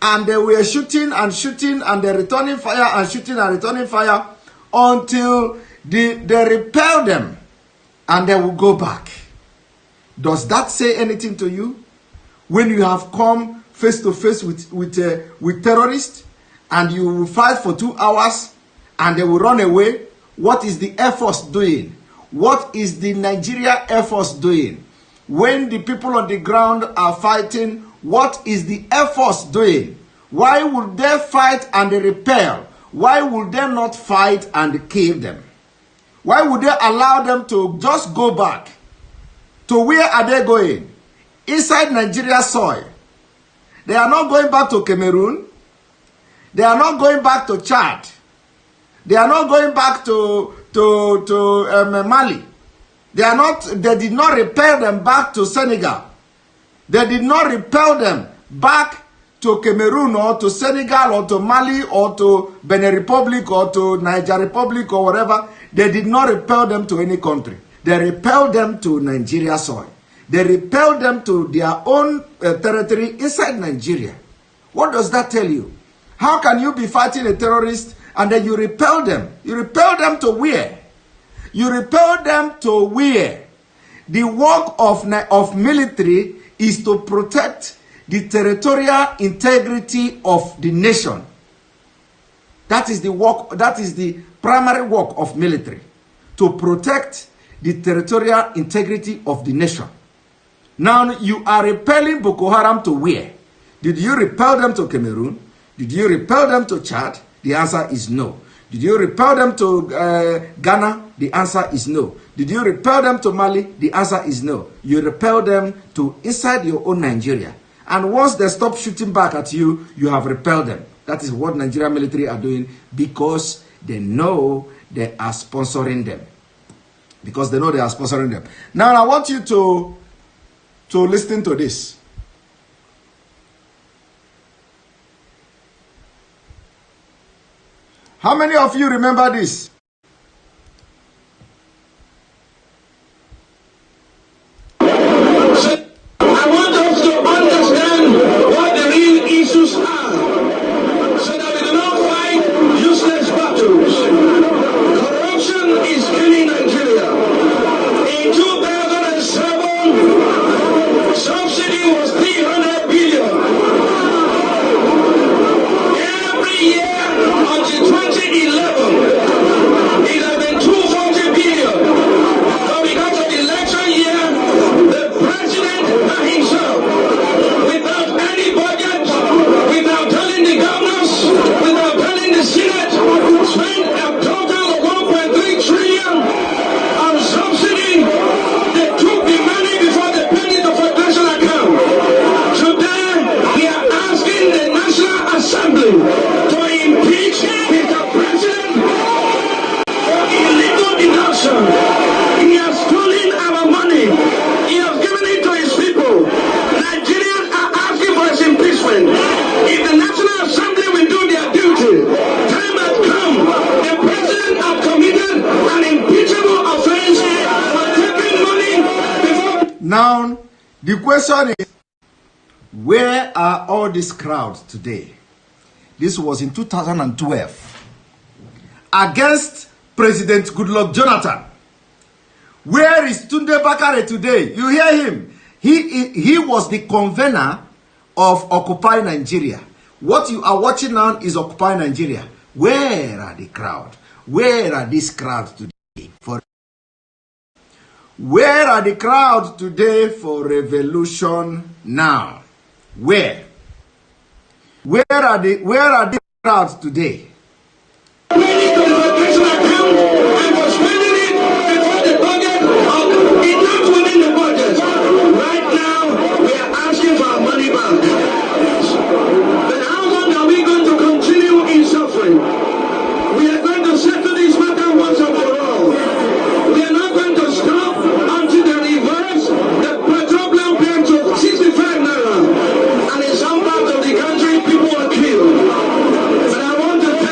[SPEAKER 2] and they were shooting and shooting and they're returning fire and shooting and returning fire until they repel them and they will go back? Does that say anything to you? When you have come face to face with terrorists and you will fight for 2 hours and they will run away, what is the Air Force doing? What is the Nigeria Air Force doing? When the people on the ground are fighting, what is the Air Force doing? Why would they fight and they repel? Why would they not fight and kill them? Why would they allow them to just go back? To where are they going? Inside Nigeria soil. They are not going back to Cameroon. They are not going back to Chad. They are not going back to Mali. They did not repel them back to Senegal. They did not repel them back to Cameroon or to Senegal or to Mali or to Benin Republic or to Niger Republic or whatever. They did not repel them to any country. They repelled them to Nigeria soil. They repelled them to their own territory inside Nigeria. What does that tell you? How can you be fighting a terrorist and then you repel them? You repel them to where? You repel them to where? The work of military is to protect the territorial integrity of the nation. That is the work, that is the primary work of military. To protect the territorial integrity of the nation. Now you are repelling Boko Haram to where? Did you repel them to Cameroon? Did you repel them to Chad? The answer is no. Did you repel them to Ghana? The answer is no. Did you repel them to Mali? The answer is no. You repel them to inside your own Nigeria. And once they stop shooting back at you, you have repelled them. That is what Nigerian military are doing because they know they are sponsoring them. Because they know they are sponsoring them. Now I want you to listen to this. How many of you remember this?
[SPEAKER 9] I want us to understand what the real issues are so that we do not fight useless battles. Corruption is killing Nigeria. In 2007, subsidy was 300 billion. Every year until 2011, it has been 240 billion. But because of the election year, the president himself, without any budget, without telling the governors, without telling the Senate, spent a total of 1.3 trillion on subsidy. They took the money before they paid it to federation account. Today, we are asking the National Assembly to impeach Mr. President for illegal deduction. He has stolen our money. He has given it to his people. Nigerians are asking for his impeachment. If the National Assembly will do their duty, time has come. The president has committed an impeachable offense for taking money before.
[SPEAKER 2] Now, the question is, where are all these crowds today? This was in 2012 against President Goodluck Jonathan. Where is Tunde Bakare today? You hear him. He was the convener of Occupy Nigeria. What you are watching now is Occupy Nigeria. Where are the crowd? Where are these crowds today? Where are the crowds today for revolution now? Where? Where are the crowds today?
[SPEAKER 9] Money to the federation account and was spending it before the budget or enough within the budget. Right now, we are asking for our money back. But how long are we going to continue in suffering? We are going to settle this matter once and for all. We are not going to stop until they reverse the petroleum plant to 65 naira. And in some parts of the country, people are killed. But I want to tell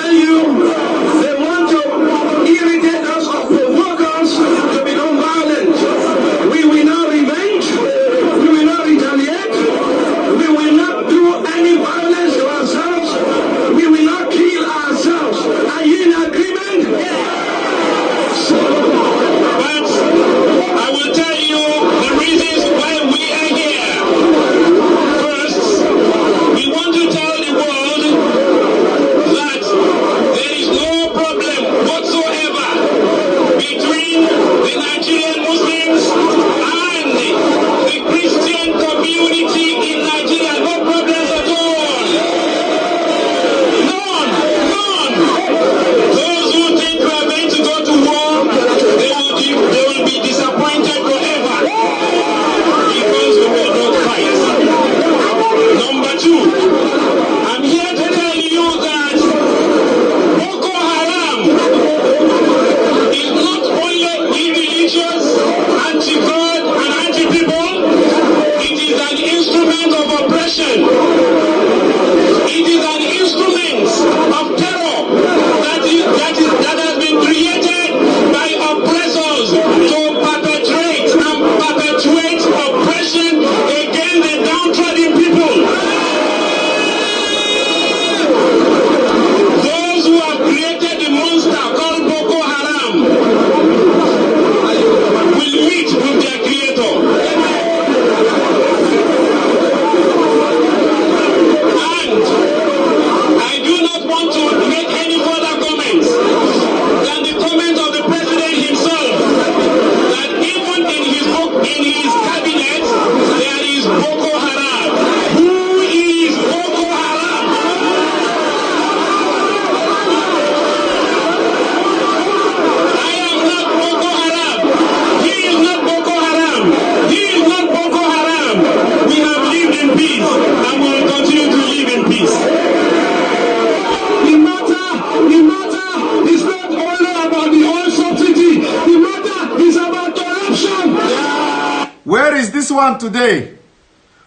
[SPEAKER 2] Where is this one today?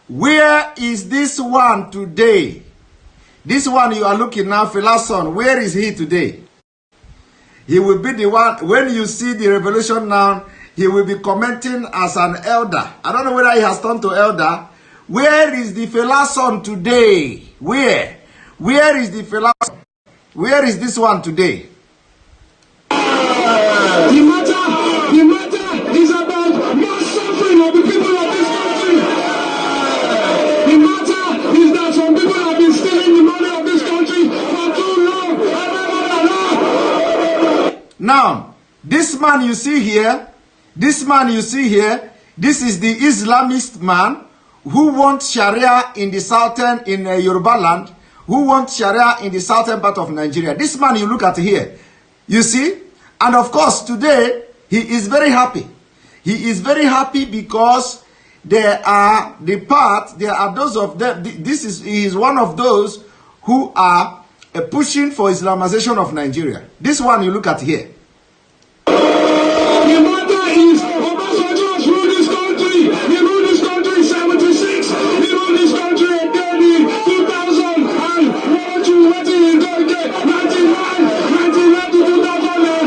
[SPEAKER 2] Where is this one today? This one you are looking now, Fela's son, where is he today? He will be the one, when you see the revolution now, he will be commenting as an elder. I don't know whether he has turned to elder. Where is the Fela's son today? Where? Where is the Fela's son? Where is this one today?
[SPEAKER 9] The matter is about mass suffering of the people of this country. The matter is that some people have been stealing the money of this country for too long.
[SPEAKER 2] Now, this man you see here, this is the Islamist man who wants Sharia in the southern, in Yoruba land, who wants Sharia in the southern part of Nigeria. This man you look at here, you see? And of course, today, he is very happy. He is very happy because there are those of them, he is one of those who are pushing for Islamization of Nigeria. This one you look at here.
[SPEAKER 9] The matter is, Obasanjo has ruled this country. He ruled this country in 76. He ruled this country in 2000. And what he did in 99 to 2000.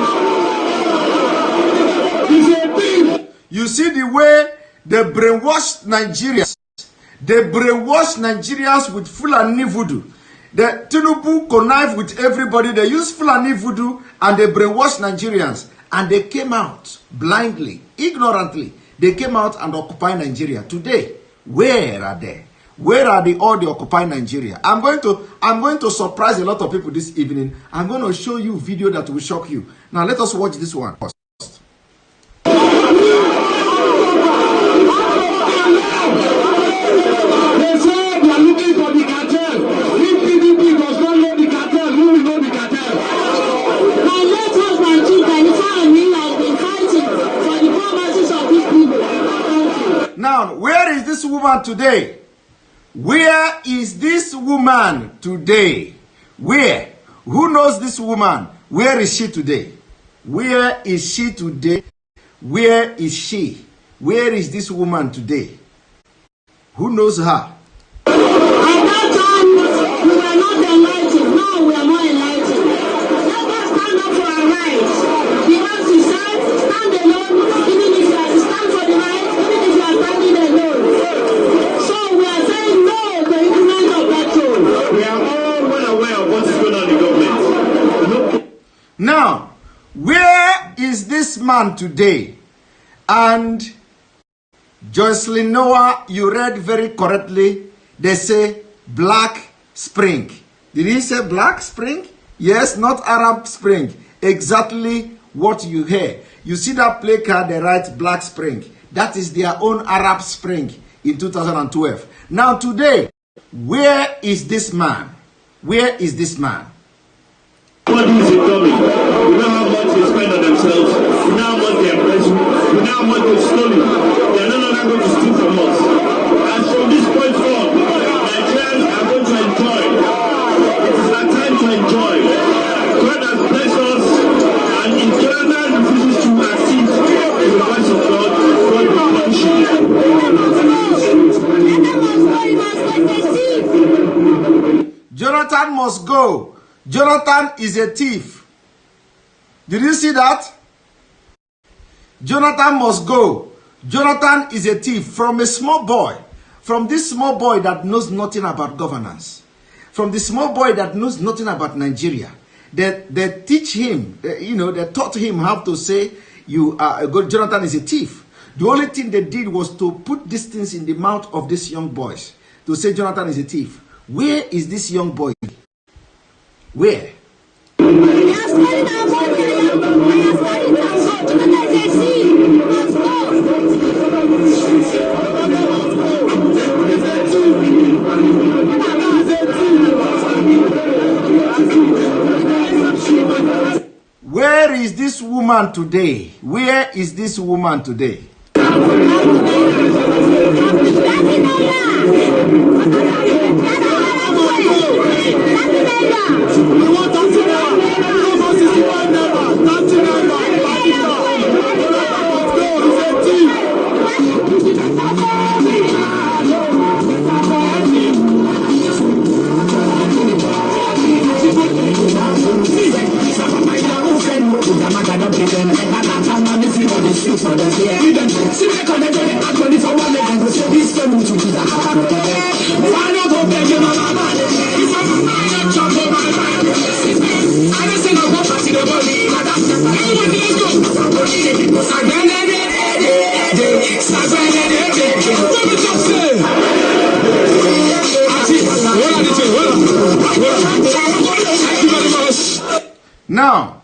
[SPEAKER 9] He's a thief.
[SPEAKER 2] You see the way they brainwashed Nigerians. They brainwashed Nigerians with Fulani voodoo. The Tinubu connive with everybody. They use Fulani voodoo and they brainwashed Nigerians. And they came out blindly, ignorantly. They came out and occupied Nigeria. Today, where are they? Where are all the occupied Nigeria? I'm going to surprise a lot of people this evening. I'm going to show you a video that will shock you. Now let us watch this one first.
[SPEAKER 9] They said they are looking for the cartel. If PDP does not know the cartel, who will know the cartel?
[SPEAKER 10] My late husband, Chief Benita, and me has been fighting for the promises of these people.
[SPEAKER 2] Now, where is this woman today? Where is this woman today? Where? Who knows this woman? Where is she today? Where is she today? Where is she? Where is this woman today? Who knows her?
[SPEAKER 10] At that time, we were not enlightened. Now we are more enlightened. Let us stand up for our rights. Because he said, stand alone, even if you are stand for the right, even if you are standing alone. So we are saying no to increment of petrol.
[SPEAKER 9] We are all well aware of what is going on in the government.
[SPEAKER 2] Now, where is this man today? And Jocelyn Noah, you read very correctly. They say Black Spring. Did he say Black Spring? Yes, not Arab Spring. Exactly what you hear. You see that placard, they write Black Spring. That is their own Arab Spring in 2012. Now today, where is this man? Where is this man?
[SPEAKER 9] What is it coming? We know how much they spend on themselves. We know how much they impress. We know how much they've stolen. They are no longer going to steal from us. As from this point forward, Nigerians are going to enjoy. It is our time to enjoy. God has blessed us, and if Jonathan refuses to accede to the voice of God, God will punish him.
[SPEAKER 2] Jonathan must go. Jonathan is a thief. Did you see that? Jonathan must go. Jonathan is a thief from a small boy. From this small boy that knows nothing about governance. From the small boy that knows nothing about Nigeria. They teach him, they taught him how to say, Jonathan is a thief. The only thing they did was to put these things in the mouth of these young boys. To say Jonathan is a thief. Where is this young boy? Where? Where is this woman today? Where is this woman today? Now,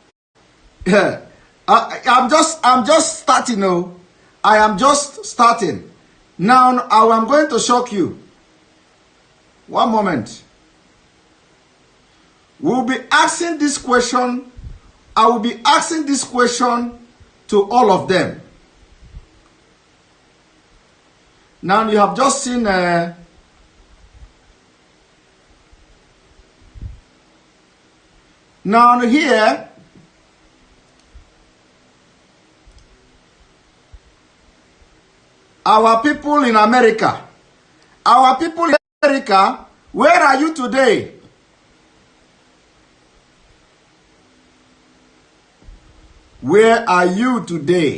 [SPEAKER 2] I'm just starting. No, I am just starting. Now, I'm going to shock you. One moment. We'll be asking this question. I will be asking this question to all of them. Now, you have just seen now here, our people in America, where are you today? Where are you today?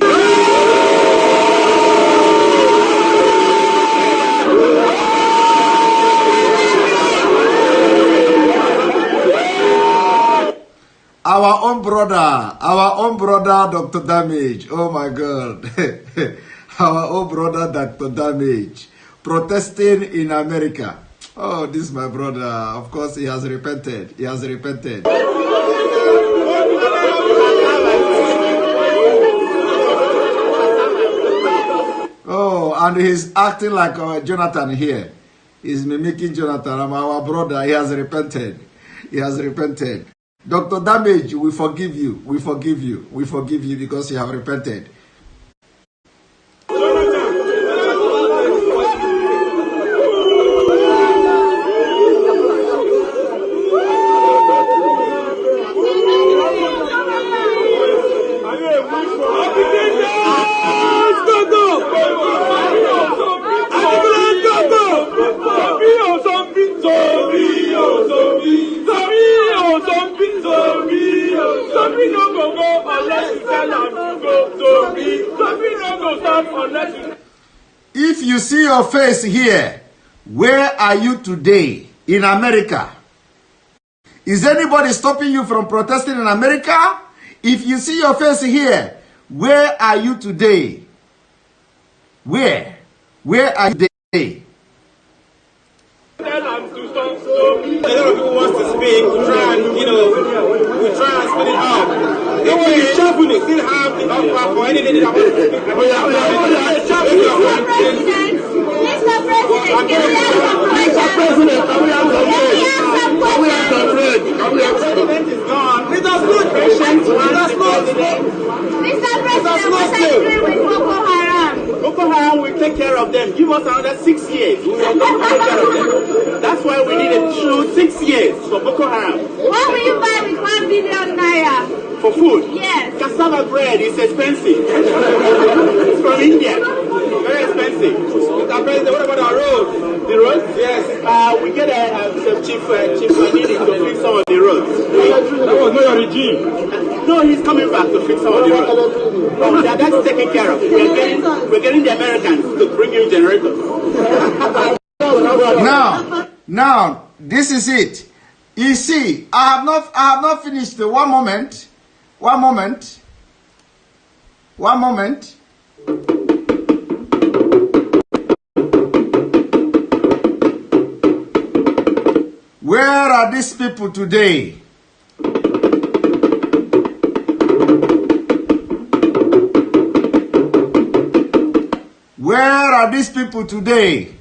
[SPEAKER 2] Our own brother, Dr. Damage. Oh my God. Our own brother, Dr. Damage, protesting in America. Oh, this is my brother. Of course, he has repented. He has repented. Oh, and he's acting like Jonathan here. He's mimicking Jonathan. Our brother, he has repented. He has repented. Dr. Damage, we forgive you. We forgive you. We forgive you because you have repented. If you see your face here, where are you today in America? Is anybody stopping you from protesting in America? If you see your face here, where are you today? Where? Where are you today?
[SPEAKER 11] A lot of people want to speak, we try and, we try and spit it out. They want to sharpen it, still have the offer for anything that wants to speak.
[SPEAKER 10] Mr. President, can we have some questions? Can we have some questions?
[SPEAKER 11] The president is gone. Let us not patient. Let us not.
[SPEAKER 10] Mr. President, what I agree with Boko Haram.
[SPEAKER 11] Boko Haram will take care of them. Give us another 6 years. We will take care of them. That's why we need a true 6 years for Boko Haram.
[SPEAKER 10] What will you buy with 1 billion naira?
[SPEAKER 11] For food?
[SPEAKER 10] Yes.
[SPEAKER 11] Cassava bread is expensive. It's from India. Very expensive. Mr. President, what about our roads? The roads? Yes. We get Chief Manini to fix some of the roads. That was not your regime. No, he's coming back to fix some of the roads. That's taken care of. We're getting the Americans to bring in generators.
[SPEAKER 2] Now, this is it. You see, I have not finished. One moment. Where are these people today? Where are these people today?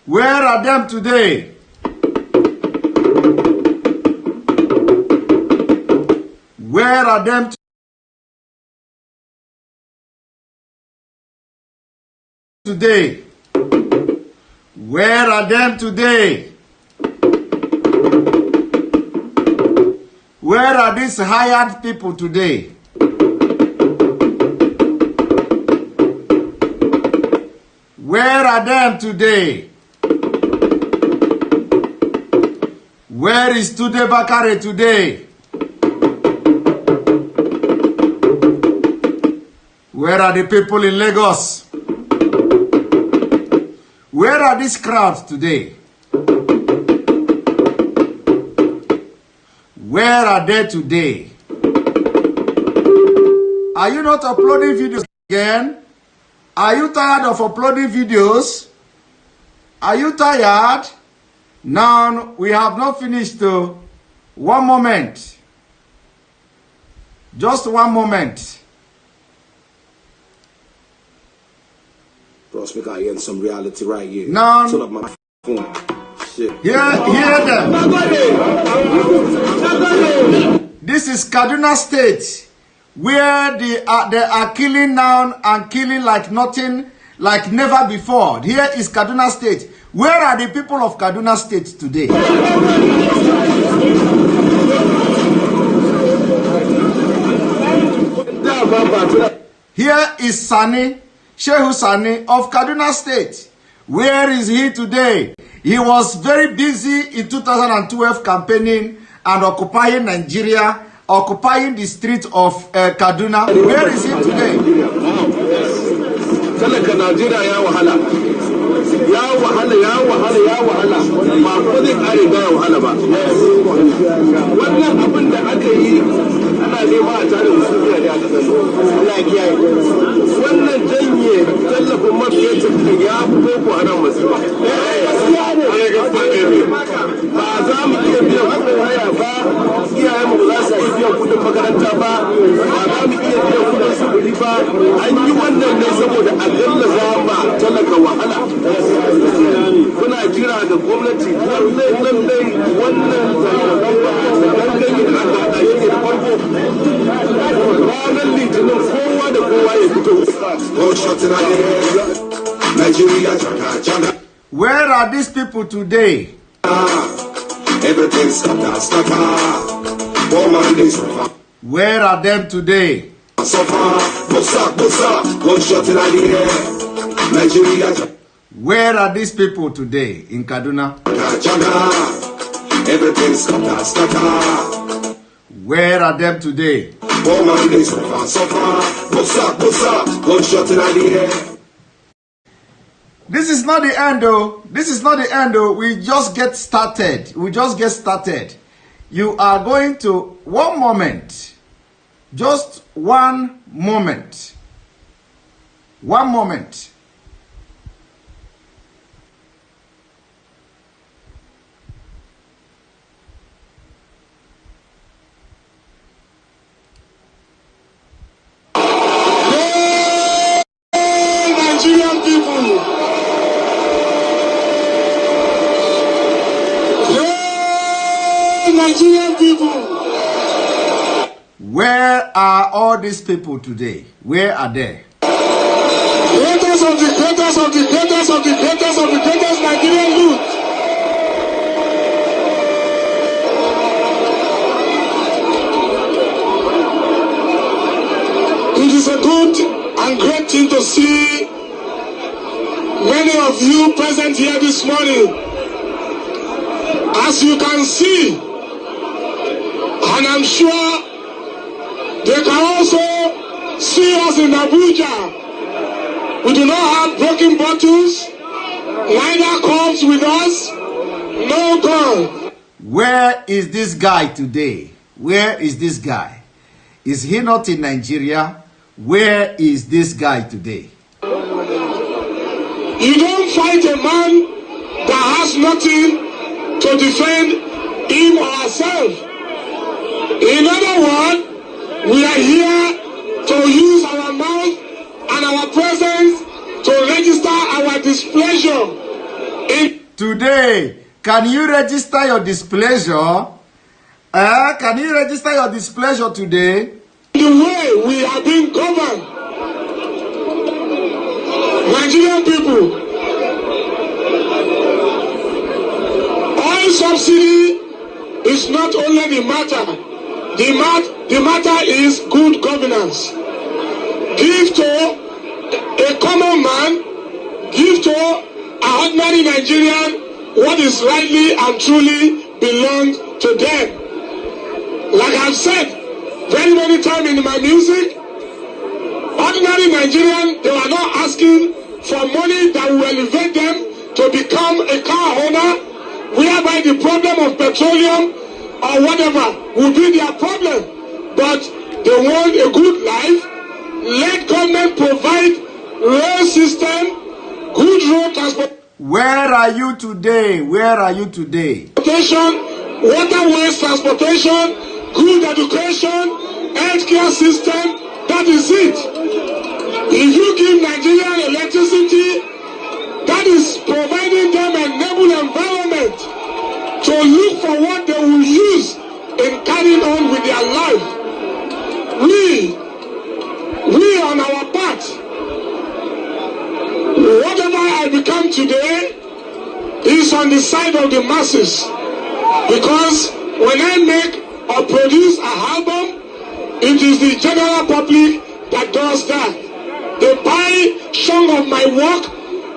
[SPEAKER 2] Where are them today? Where are them today? Where are them today? Where are these hired people today? Where are them today? Where is Tude Bakare today? Where are the people in Lagos? Where are these crowds today? Where are they today? Are you not uploading videos again? Are you tired of uploading videos? Are you tired? Now, we have not finished. One moment. Just one moment.
[SPEAKER 12] Bros, we got here in some reality right here.
[SPEAKER 2] Now,
[SPEAKER 12] turn up my phone. Shit.
[SPEAKER 2] Hear them. This is Kaduna State, where they are killing now and killing like nothing, like never before. Here is Kaduna State. Where are the people of Kaduna State today? Here is Sani, Shehu Sani of Kaduna State. Where is he today? He was very busy in 2012 campaigning and occupying Nigeria, occupying the street of Kaduna. Where is he today? Where are these people today? Where are them today? Where are these people today in Kaduna? Where are them today? This is not the end though. This is not the end though. We just get started. We just get started. You are going to, one moment. Just one moment. One moment.
[SPEAKER 9] Nigerian people. Nigerian people.
[SPEAKER 2] Where are all these people today? Where are they?
[SPEAKER 9] Greatest of the greatest of the greatest of the greatest of the greatest Nigerian youth. It is a good and great thing to see many of you present here this morning. As you can see, and I'm sure they can also see us in Abuja. We do not have broken bottles, neither comes with us, no gun.
[SPEAKER 2] Where is this guy today? Where is this guy? Is he not in Nigeria? Where is this guy today?
[SPEAKER 9] You don't fight a man that has nothing to defend him or herself. In other words, we are here to use our mouth and our presence to register our displeasure.
[SPEAKER 2] Today, can you register your displeasure? Can you register your displeasure today?
[SPEAKER 9] The way we are being governed. Nigerian people, oil subsidy is not only the matter. The matter is good governance. Give to a common man, give to an ordinary Nigerian what is rightly and truly belongs to them. Like I've said very many times in my music, ordinary Nigerians, they were not asking for money that will elevate them to become a car owner, whereby the problem of petroleum or whatever will be their problem. But they want a good life. Let government provide rail system, good road transport.
[SPEAKER 2] Where are you today? Where are you today?
[SPEAKER 9] Waterways transportation, good education, healthcare system. That is it. If you give Nigerian electricity, that is providing them an enable environment to look for what they will use in carrying on with their life. We on our part, whatever I become today is on the side of the masses. Because when I make or produce an album, it is the general public that does that. They buy some of my work.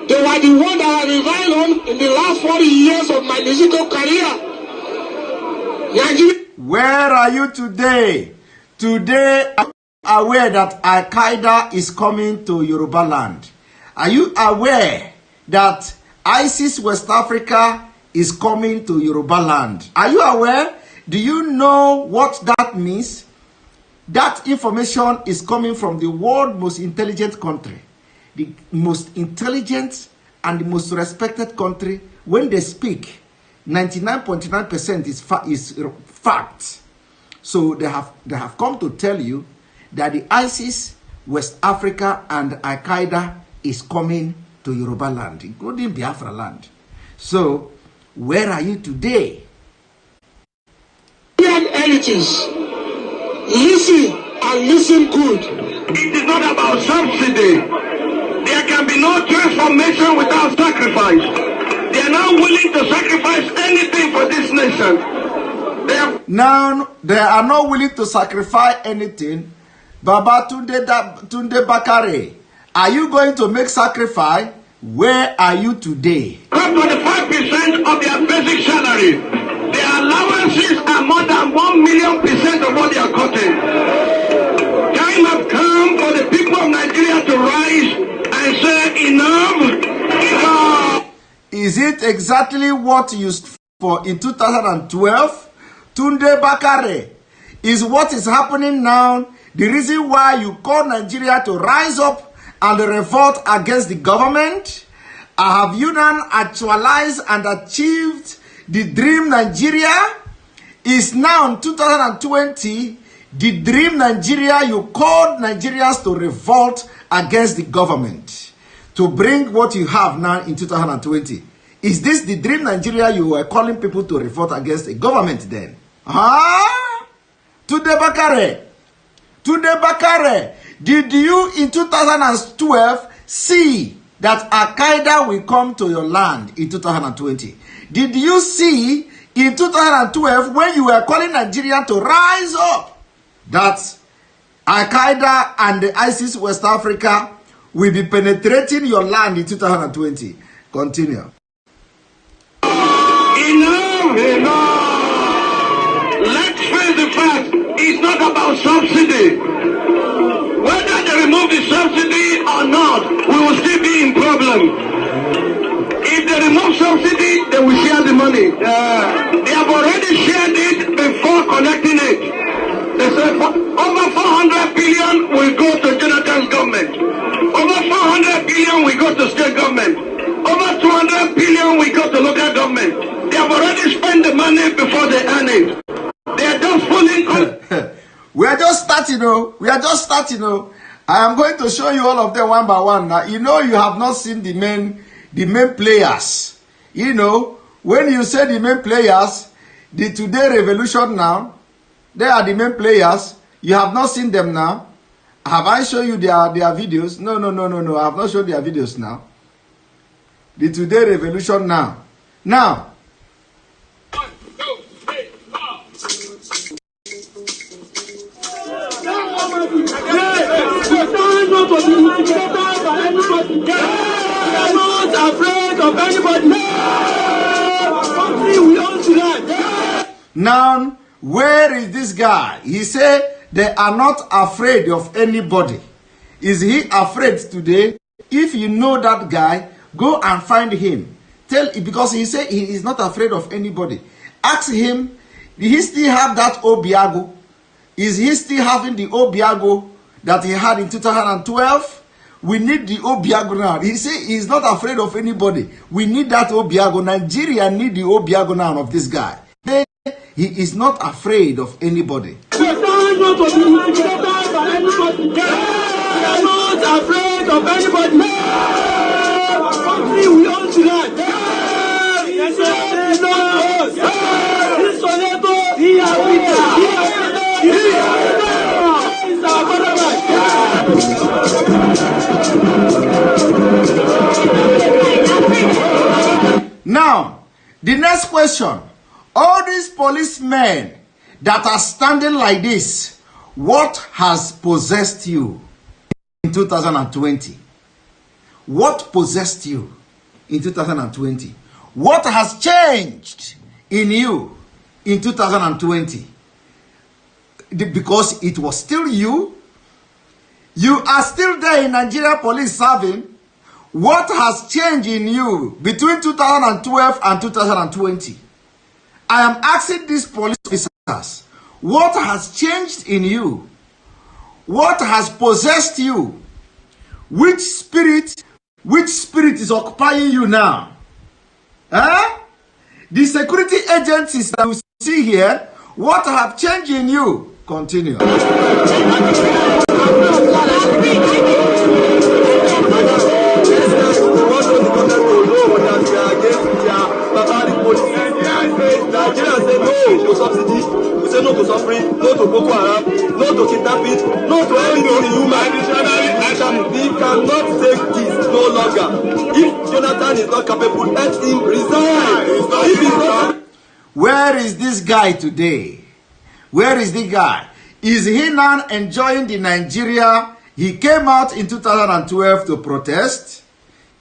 [SPEAKER 9] They were the one that I relied on in the last 40 years of my musical career.
[SPEAKER 2] Where are you today? Today, are you aware that Al-Qaeda is coming to Yoruba land? Are you aware that ISIS West Africa is coming to Yoruba land? Are you aware? Do you know what that means? That information is coming from the world's most intelligent country. The most intelligent and the most respected country. When they speak, 99.9% is fact. So they have come to tell you that the ISIS, West Africa, and Al-Qaeda is coming to Yoruba land, including Biafra land. So, where are you today?
[SPEAKER 9] Elites, listen and listen good. It is not about subsidy. There can be no transformation without sacrifice. They are not willing to sacrifice anything for this nation.
[SPEAKER 2] Now, they are not willing to sacrifice anything. Baba Tunde Bakare, are you going to make sacrifice? Where are you today?
[SPEAKER 9] 25% of their basic salary. Their allowances are more than 1,000,000% of what they are cutting. Time has come for the people of Nigeria to rise and say enough.
[SPEAKER 2] Is it exactly what you stood for in 2012? Tunde Bakare, is what is happening now the reason why you call Nigeria to rise up and revolt against the government? Have you done actualized and achieved the dream Nigeria? Is now in 2020 the dream Nigeria you called Nigerians to revolt against the government, to bring what you have now in 2020? Is this the dream Nigeria you were calling people to revolt against the government then? Huh? Tunde Bakare, did you in 2012 see that Al-Qaeda will come to your land in 2020? Did you see in 2012 when you were calling Nigeria to rise up that Al-Qaeda and the ISIS West Africa will be penetrating your land in 2020? Continue.
[SPEAKER 9] Enough. Let's face the fact, it's not about subsidy. Whether they remove the subsidy or not, we will still be in problem. If they remove subsidy, they will share the money. They have already shared it before collecting it. They said over 400 billion will go to Jonathan's government. Over 400 billion will go to state government. Over 200 billion will go to local government. They have already spent the money before they earn it. They are just fooling.
[SPEAKER 2] We are just starting, I am going to show you all of them one by one. Now, you have not seen the main players. When you say the main players, the Today Revolution now, they are the main players. You have not seen them now. Have I shown you their videos? No. I have not shown their videos now. The Today Revolution now. Now, now, where is this guy? He said they are not afraid of anybody. Is he afraid today? If you know that guy, go and find him. Because he said he is not afraid of anybody. Ask him, did he still have that Obiago? Is he still having the Obiago that he had in 2012? We need the Obiago now. He said he's not afraid of anybody. We need that Obiago. Nigeria need the Obiago now of this guy. He is not afraid of anybody.
[SPEAKER 9] We are not afraid of anybody. We own tonight.
[SPEAKER 2] Now, the next question. All these policemen that are standing like this, what has possessed you in 2020? What possessed you in 2020? What has changed in you in 2020? Because it was still you. You are still there in Nigeria police serving. What has changed in you between 2012 and 2020? I am asking these police officers, what has changed in you? What has possessed you? Which spirit is occupying you now? Huh? The security agencies that you see here, what have changed in you? Continue.
[SPEAKER 13] Nigerians say no to subsidy, we say no to suffering, no to Boko Haram, no to kidnapping, no to anything inhuman. We cannot take this no longer. If Jonathan is not capable, let him resign. If he's not...
[SPEAKER 2] Where is this guy today? Where is the guy? Is he now enjoying the Nigeria he came out in 2012 to protest?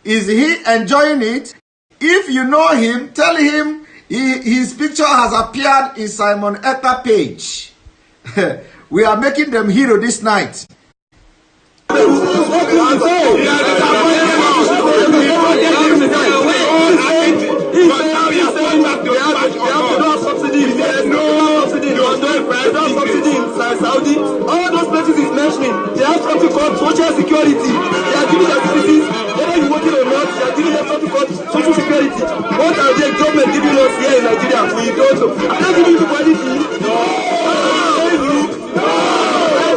[SPEAKER 2] Is he enjoying it? If you know him, tell him his picture has appeared in Simon Ekpa page. We are making them hero this night.
[SPEAKER 13] Saudi, all those places he's mentioning, they have something called social security. They are giving their citizens, whether you working or not, they are giving them something called social security. What are the government giving us here in Nigeria? We don't know. Are they giving people anything? No.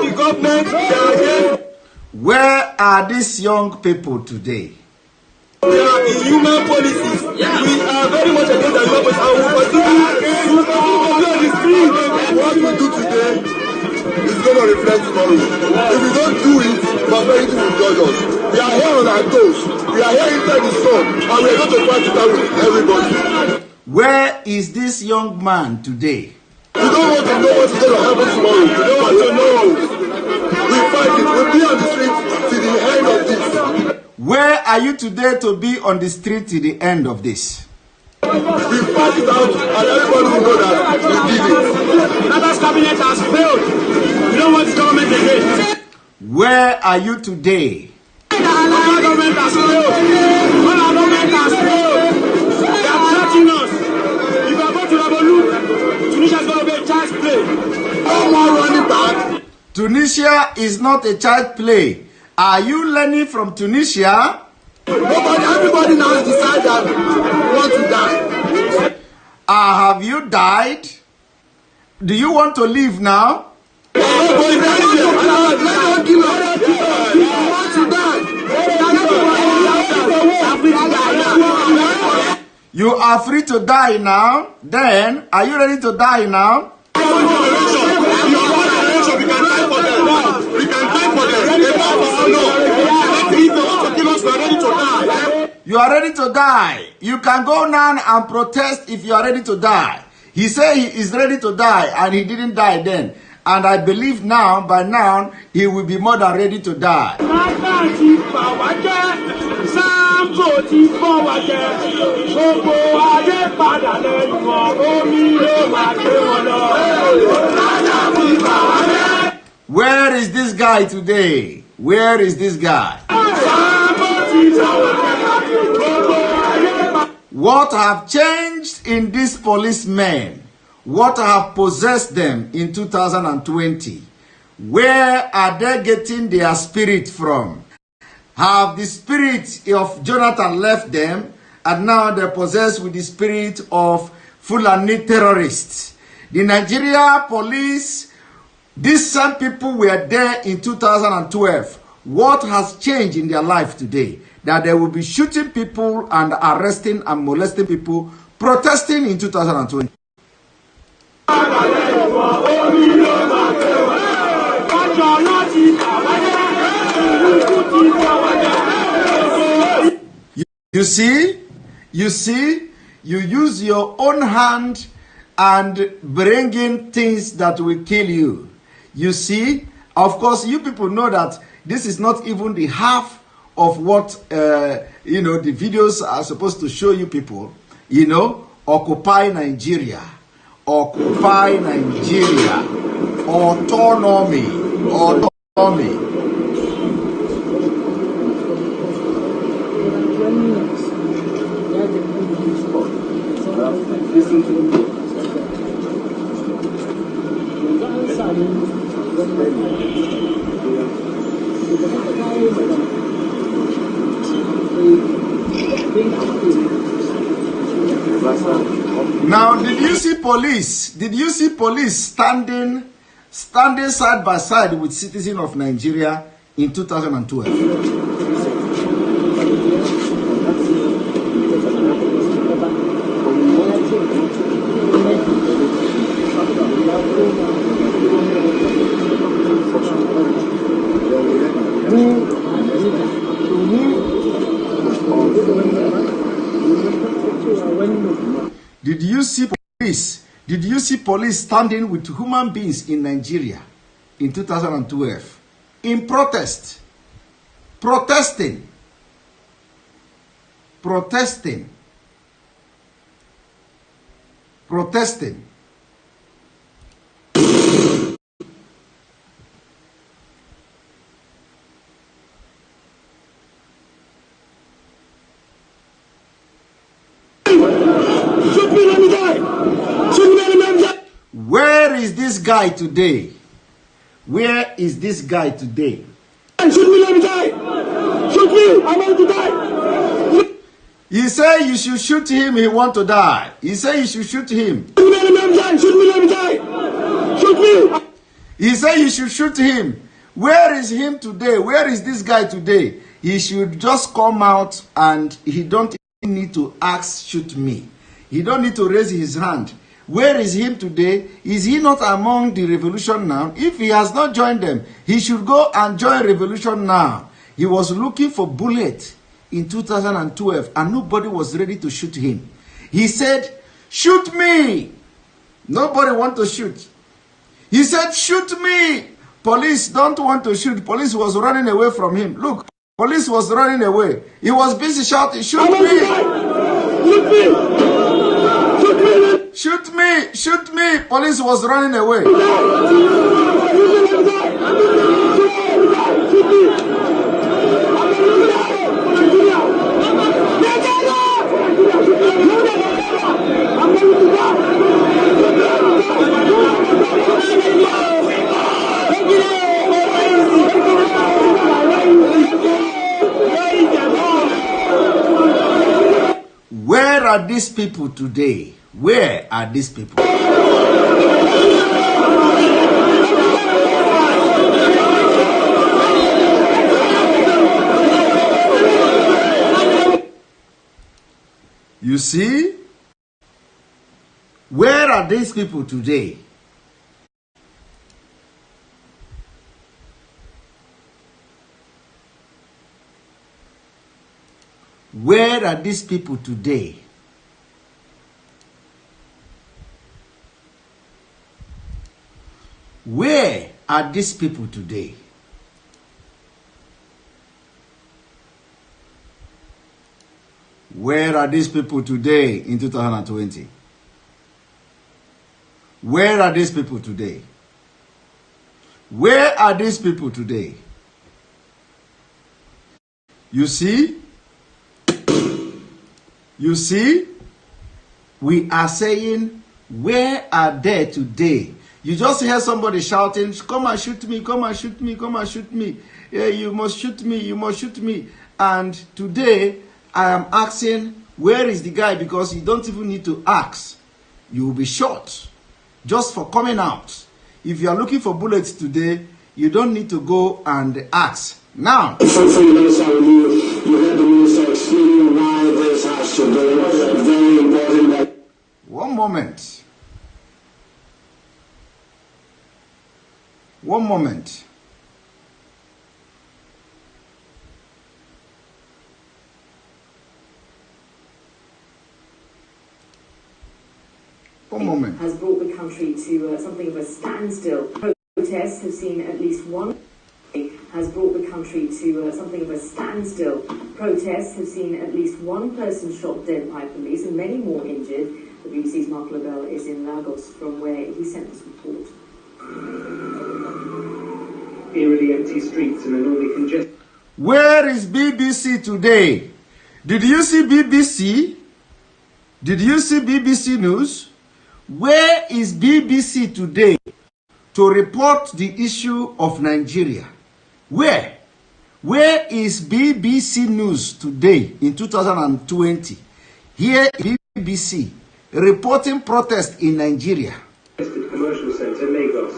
[SPEAKER 13] The government, they are against.
[SPEAKER 2] Where are these young people today?
[SPEAKER 13] They are inhuman policies. Yeah. We are very much against the inhuman policies. And we will continue to be on the street.
[SPEAKER 8] What we do today is going to reflect tomorrow. If we don't do it, prosperity will judge us. We are here on our toes. We are here inside the sun. And we are going to fight it out with everybody.
[SPEAKER 2] Where is this young man today?
[SPEAKER 8] We don't want to know what's going to happen tomorrow. We don't want to know. We fight it. We'll be on the street till the end of this.
[SPEAKER 2] Where are you today to be on the street till the end of this?
[SPEAKER 8] We fight it out and everybody will know that we did it.
[SPEAKER 9] Nada's cabinet has failed. We don't want this government again.
[SPEAKER 2] Where are you today?
[SPEAKER 9] Our government has failed. Our government has failed. They are threatening us. If I go to Rabolu, Tunisia is going to be a child's play.
[SPEAKER 8] No more running back.
[SPEAKER 2] Tunisia is not a child play. Are you learning from Tunisia?
[SPEAKER 8] Everybody now has decided that we want to die.
[SPEAKER 2] Have you died? Do you want to leave now? You are free to die now? Then, are you ready to die now? You are ready to die. You can go now and protest if you are ready to die. He said he is ready to die and he didn't die then. And I believe now, by now, he will be more than ready to die. Where is this guy today? Where is this guy? What have changed in these policemen? What have possessed them in 2020? Where are they getting their spirit from? Have the spirit of Jonathan left them, and now they're possessed with the spirit of Fulani terrorists? The Nigeria police, these same people were there in 2012. What has changed in their life today? That they will be shooting people and arresting and molesting people, protesting in 2020. You see, you use your own hand and bring in things that will kill you. You see, of course, you people know that this is not even the half of what, the videos are supposed to show you people. Occupy Nigeria. Occupy Nigeria. Autonomy. Autonomy. Now, did you see police? Did you see police standing side by side with citizens of Nigeria in 2012? Did you see police? Did you see police standing with human beings in Nigeria in 2012 in protest? Protesting. Where is this guy today? Where is this guy today?
[SPEAKER 9] Shoot me, let me die! Shoot me, I want to die!
[SPEAKER 2] He said you should shoot him, he want to die. He said you should shoot him.
[SPEAKER 9] Shoot me, let me die! Shoot me!
[SPEAKER 2] He said you should shoot him. Where is him today? Where is this guy today? He should just come out and he don't need to ask, shoot me. He don't need to raise his hand. Where is him today? Is he not among the revolution now? If he has not joined them, he should go and join revolution now. He was looking for bullets in 2012 and nobody was ready to shoot him. He said, shoot me. Nobody want to shoot. He said, shoot me. Police don't want to shoot. Police was running away from him. Look, police was running away. He was busy shouting, shoot me.
[SPEAKER 9] Shoot me.
[SPEAKER 2] Shoot me! Shoot me! Police was running away. Where are these people today? Where are these people? You see? Where are these people today? Where are these people today? Where are these people today? Where are these people today in 2020? Where are these people today? Where are these people today? You see? You see? We are saying, where are they today? You just hear somebody shouting, come and shoot me, come and shoot me, come and shoot me. Yeah, you must shoot me, you must shoot me. And today, I am asking, where is the guy? Because you don't even need to ask. You will be shot just for coming out. If you are looking for bullets today, you don't need to go and ask. Now,
[SPEAKER 14] you heard the minister explaining why this has to be very important.
[SPEAKER 2] One moment. One moment. One moment.
[SPEAKER 15] Has brought the country to something of a standstill. Protests have seen at least one. Has brought the country to something of a standstill. Protests have seen at least one person shot dead by police and many more injured. The BBC's Mark Lobel is in Lagos, from where he sent this report.
[SPEAKER 16] Eerily empty streets and a normally congested.
[SPEAKER 2] Where is BBC today? Did you see BBC? Did you see BBC News? Where is BBC today to report the issue of Nigeria? Where? Where is BBC News today in 2020? Here is BBC reporting protest in Nigeria.
[SPEAKER 16] Commercial centre, Lagos.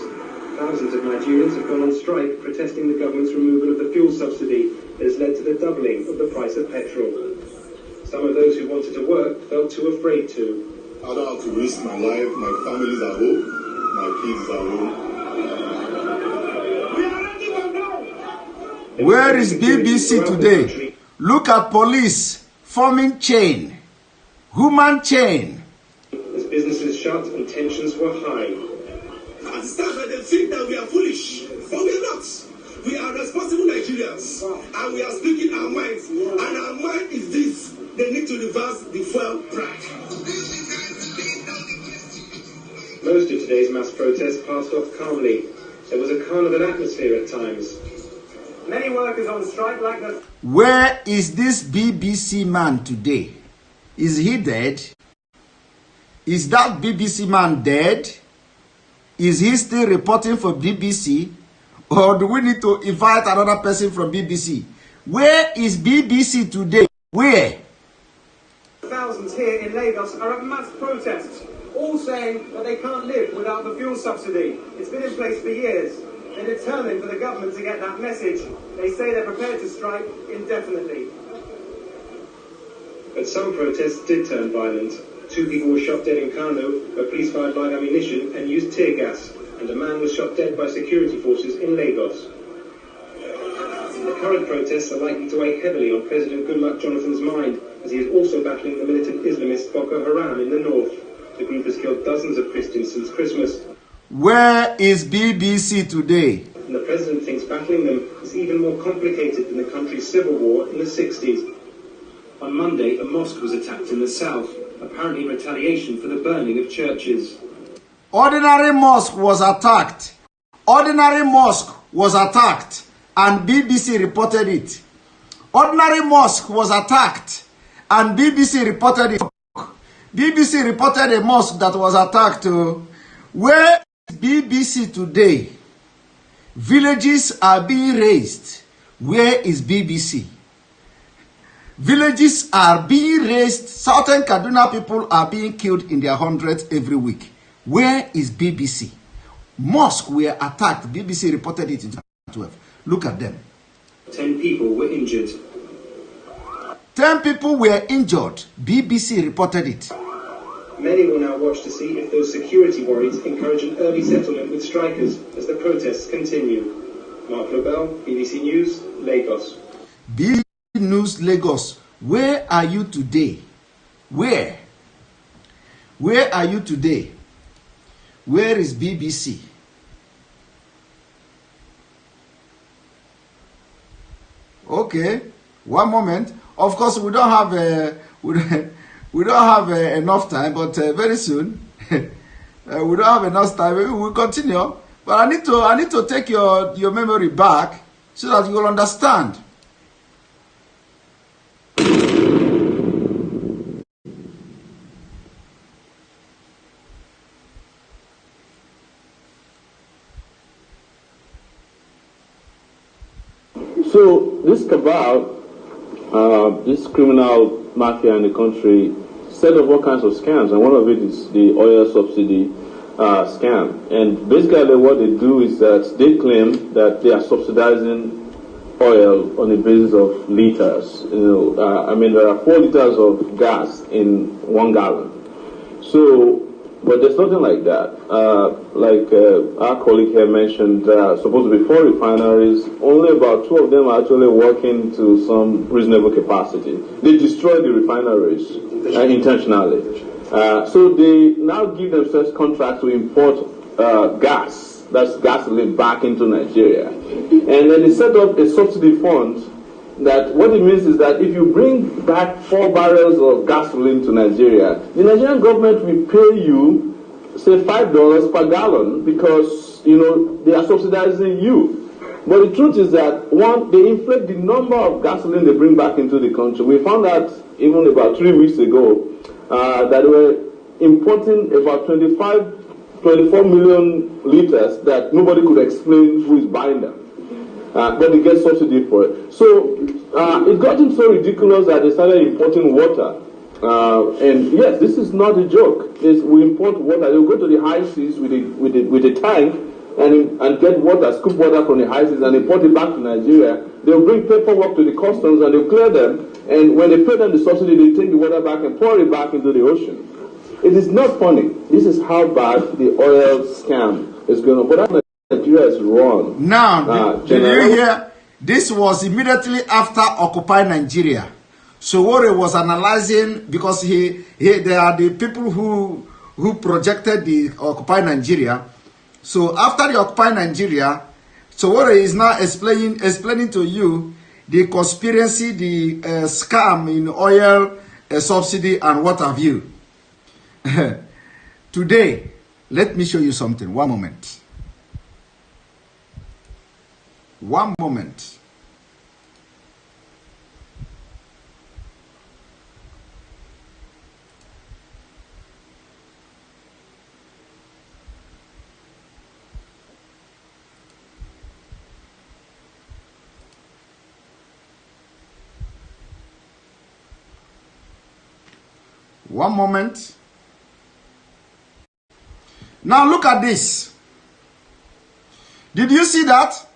[SPEAKER 16] Thousands of Nigerians have gone on strike protesting the government's removal of the fuel subsidy that has led to the doubling of the price of petrol. Some of those who wanted to work felt too afraid to.
[SPEAKER 8] I don't have to risk my life, my family's at home, my kids are home.
[SPEAKER 2] Where is BBC today? Look at police forming chain, human chain.
[SPEAKER 16] As businesses shut and tensions were high.
[SPEAKER 17] As staff, they think that we are foolish, but we are not. We are responsible Nigerians, and we are speaking our minds. And our mind is this: they need to reverse the fuel price.
[SPEAKER 16] Most of today's mass protests passed off calmly. There was a carnival atmosphere at times. Many workers on strike like the...
[SPEAKER 2] Where is this BBC man today? Is he dead? Is that BBC man dead? Is he still reporting for BBC? Or do we need to invite another person from BBC? Where is BBC today? Where?
[SPEAKER 16] Thousands here in Lagos are at mass protests, all saying that they can't live without the fuel subsidy. It's been in place for years. They're determined for the government to get that message. They say they're prepared to strike indefinitely. But some protests did turn violent. 2 people were shot dead in Kano, where police fired live ammunition and used tear gas, and a man was shot dead by security forces in Lagos. The current protests are likely to weigh heavily on President Goodluck Jonathan's mind, as he is also battling the militant Islamist Boko Haram in the north. The group has killed dozens of Christians since Christmas.
[SPEAKER 2] Where is BBC today?
[SPEAKER 16] And the president thinks battling them is even more complicated than the country's civil war in the 60s. On Monday, a mosque was attacked in the south, apparently in retaliation for the burning of churches.
[SPEAKER 2] Ordinary mosque was attacked. Ordinary mosque was attacked, and BBC reported it. Ordinary mosque was attacked, and BBC reported it. BBC reported a mosque that was attacked. Where is BBC today? Villages are being razed. Where is BBC? Villages are being razed. Southern Kaduna people are being killed in their hundreds every week. Where is BBC? Mosques were attacked. BBC reported it in 2012. Look at them.
[SPEAKER 16] 10 people were injured.
[SPEAKER 2] 10 people were injured. BBC reported it.
[SPEAKER 16] Many will now watch to see if those security worries encourage an early settlement with strikers as the protests continue. Mark Lobel, BBC News, Lagos.
[SPEAKER 2] BBC News, Lagos. Where are you today? Where? Where are you today? Where is BBC? Okay, one moment. Of course, we don't have enough time, but very soon we don't have enough time. We will continue. But I need to take your memory back so that you will understand.
[SPEAKER 18] So this cabal, this criminal mafia in the country, set up all kinds of scams, and one of it is the oil subsidy scam. And basically what they do is that they claim that they are subsidizing oil on the basis of liters. I mean, there are 4 liters of gas in 1 gallon. So, but there's nothing like that. Our colleague here mentioned, supposed to be 4 refineries. Only about 2 of them are actually working to some reasonable capacity. They destroy the refineries intentionally. So they now give themselves contracts to import gas, that's gasoline, back into Nigeria. And then they set up a subsidy fund that what it means is that if you bring back 4 barrels of gasoline to Nigeria, the Nigerian government will pay you, say, $5 per gallon because, they are subsidizing you. But the truth is that, one, they inflate the number of gasoline they bring back into the country. We found out even about 3 weeks ago that they were importing about 24 million liters that nobody could explain who is buying them. But they get subsidy for it. So it got so ridiculous that they started importing water. And yes, this is not a joke. We import water. They'll go to the high seas with a tank and get water, scoop water from the high seas and import it back to Nigeria. They'll bring paperwork to the customs and they'll clear them. And when they pay them the subsidy, they take the water back and pour it back into the ocean. It is not funny. This is how bad the oil scam is going on. But that's Nigeria is wrong.
[SPEAKER 2] Now, did you hear? This was immediately after Occupy Nigeria. So Wore was analyzing, because they are the people who projected the Occupy Nigeria. So after the Occupy Nigeria, so Wore is now explaining to you the conspiracy, the scam in oil subsidy and what have you. Today, let me show you something. One moment. One moment. One moment. Now look at this. Did you see that?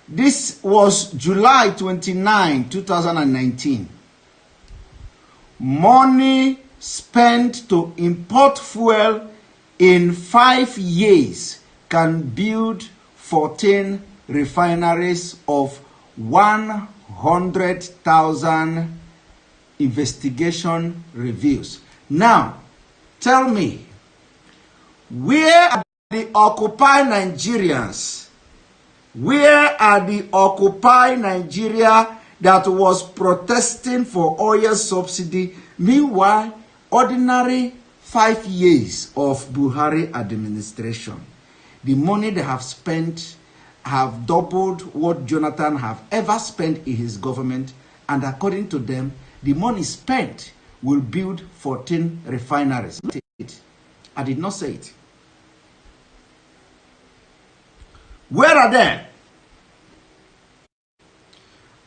[SPEAKER 2] This was July 29, 2019. Money spent to import fuel in 5 years can build 14 refineries of 100,000 investigation reviews. Now, tell me, where are the Occupy Nigerians? Where are the Occupy Nigeria that was protesting for oil subsidy? Meanwhile, ordinary 5 years of Buhari administration, the money they have spent have doubled what Jonathan have ever spent in his government, and according to them, the money spent will build 14 refineries. I did not say it. Where are they?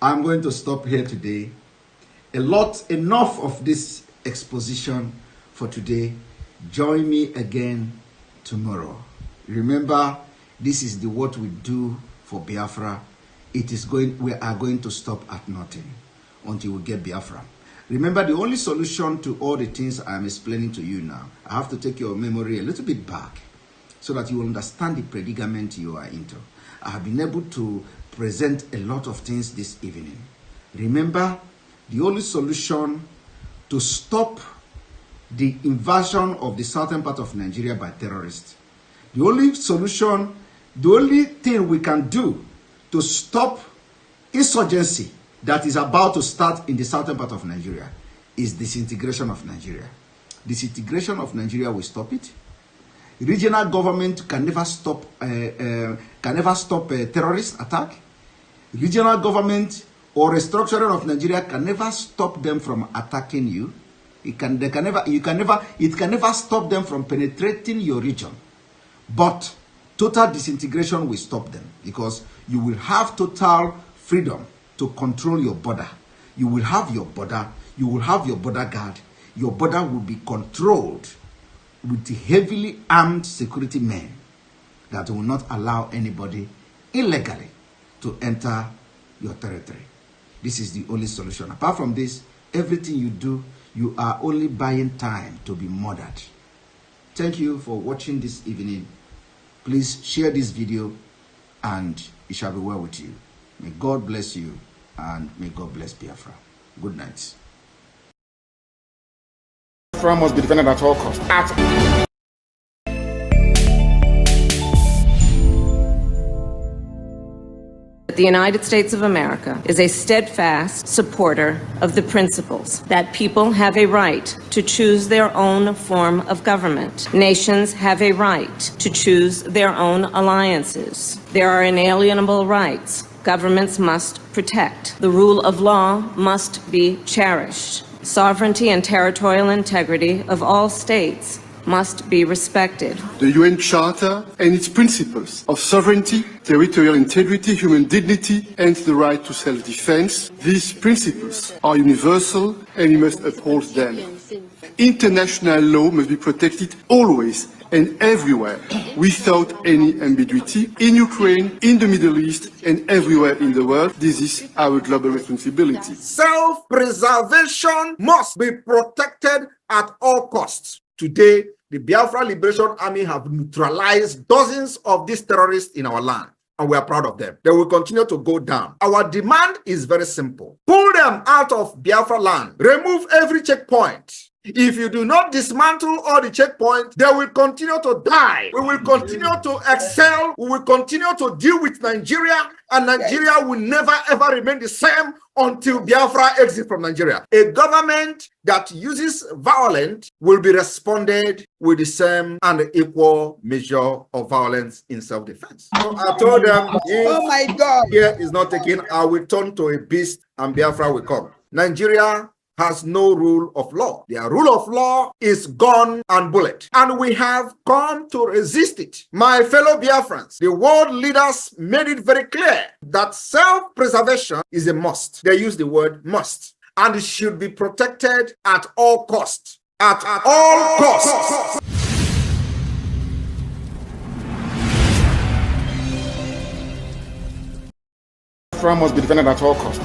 [SPEAKER 2] I'm going to stop here today. Enough of this exposition for today. Join me again tomorrow. Remember, this is what we do for Biafra. We are going to stop at nothing until we get Biafra. Remember, the only solution to all the things I'm explaining to you now, I have to take your memory a little bit back so that you will understand the predicament you are into. I have been able to present a lot of things this evening. Remember, the only solution to stop the invasion of the southern part of Nigeria by terrorists, the only solution, the only thing we can do to stop insurgency that is about to start in the southern part of Nigeria is disintegration of Nigeria. Disintegration of Nigeria will stop it. Regional government can never stop terrorist attack. Regional government or restructuring of Nigeria can never stop them from attacking you. It can never stop them from penetrating your region. But total disintegration will stop them, because you will have total freedom to control your border. You will have your border. You will have your border guard. Your border will be controlled with heavily armed security men that will not allow anybody illegally to enter your territory. This is the only solution. Apart from this, everything you do, you are only buying time to be murdered. Thank you for watching this evening. Please share this video and it shall be well with you. May God bless you and may God bless Biafra. Good night.
[SPEAKER 19] Biafra must be defended at all costs.
[SPEAKER 20] The United States of America is a steadfast supporter of the principles that people have a right to choose their own form of government. Nations have a right to choose their own alliances. There are inalienable rights governments must protect. The rule of law must be cherished. Sovereignty and territorial integrity of all states must be respected.
[SPEAKER 21] The UN Charter and its principles of sovereignty, territorial integrity, human dignity, and the right to self-defense, these principles are universal and we must uphold them. International law must be protected always and everywhere, without any ambiguity, in Ukraine, in the Middle East, and everywhere in the world. This is our global responsibility.
[SPEAKER 2] Self-preservation must be protected at all costs. Today, the Biafra Liberation Army have neutralized dozens of these terrorists in our land, and we are proud of them. They will continue to go down. Our demand is very simple. Pull them out of Biafra land. Remove every checkpoint. If you do not dismantle all the checkpoints, they will continue to die. We will continue to excel. We will continue to deal with Nigeria, and Nigeria will never ever remain the same until Biafra exits from Nigeria. A government that uses violence will be responded with the same and equal measure of violence in self-defense. So I told them, oh my God, here is not taken, I will turn to a beast and Biafra will come. Nigeria has no rule of law. Their rule of law is gun and bullet. And we have come to resist it. My fellow Biafrans, the world leaders made it very clear that self-preservation is a must. They use the word must. And it should be protected at all costs. At all costs.
[SPEAKER 19] Biafra must be defended at all costs.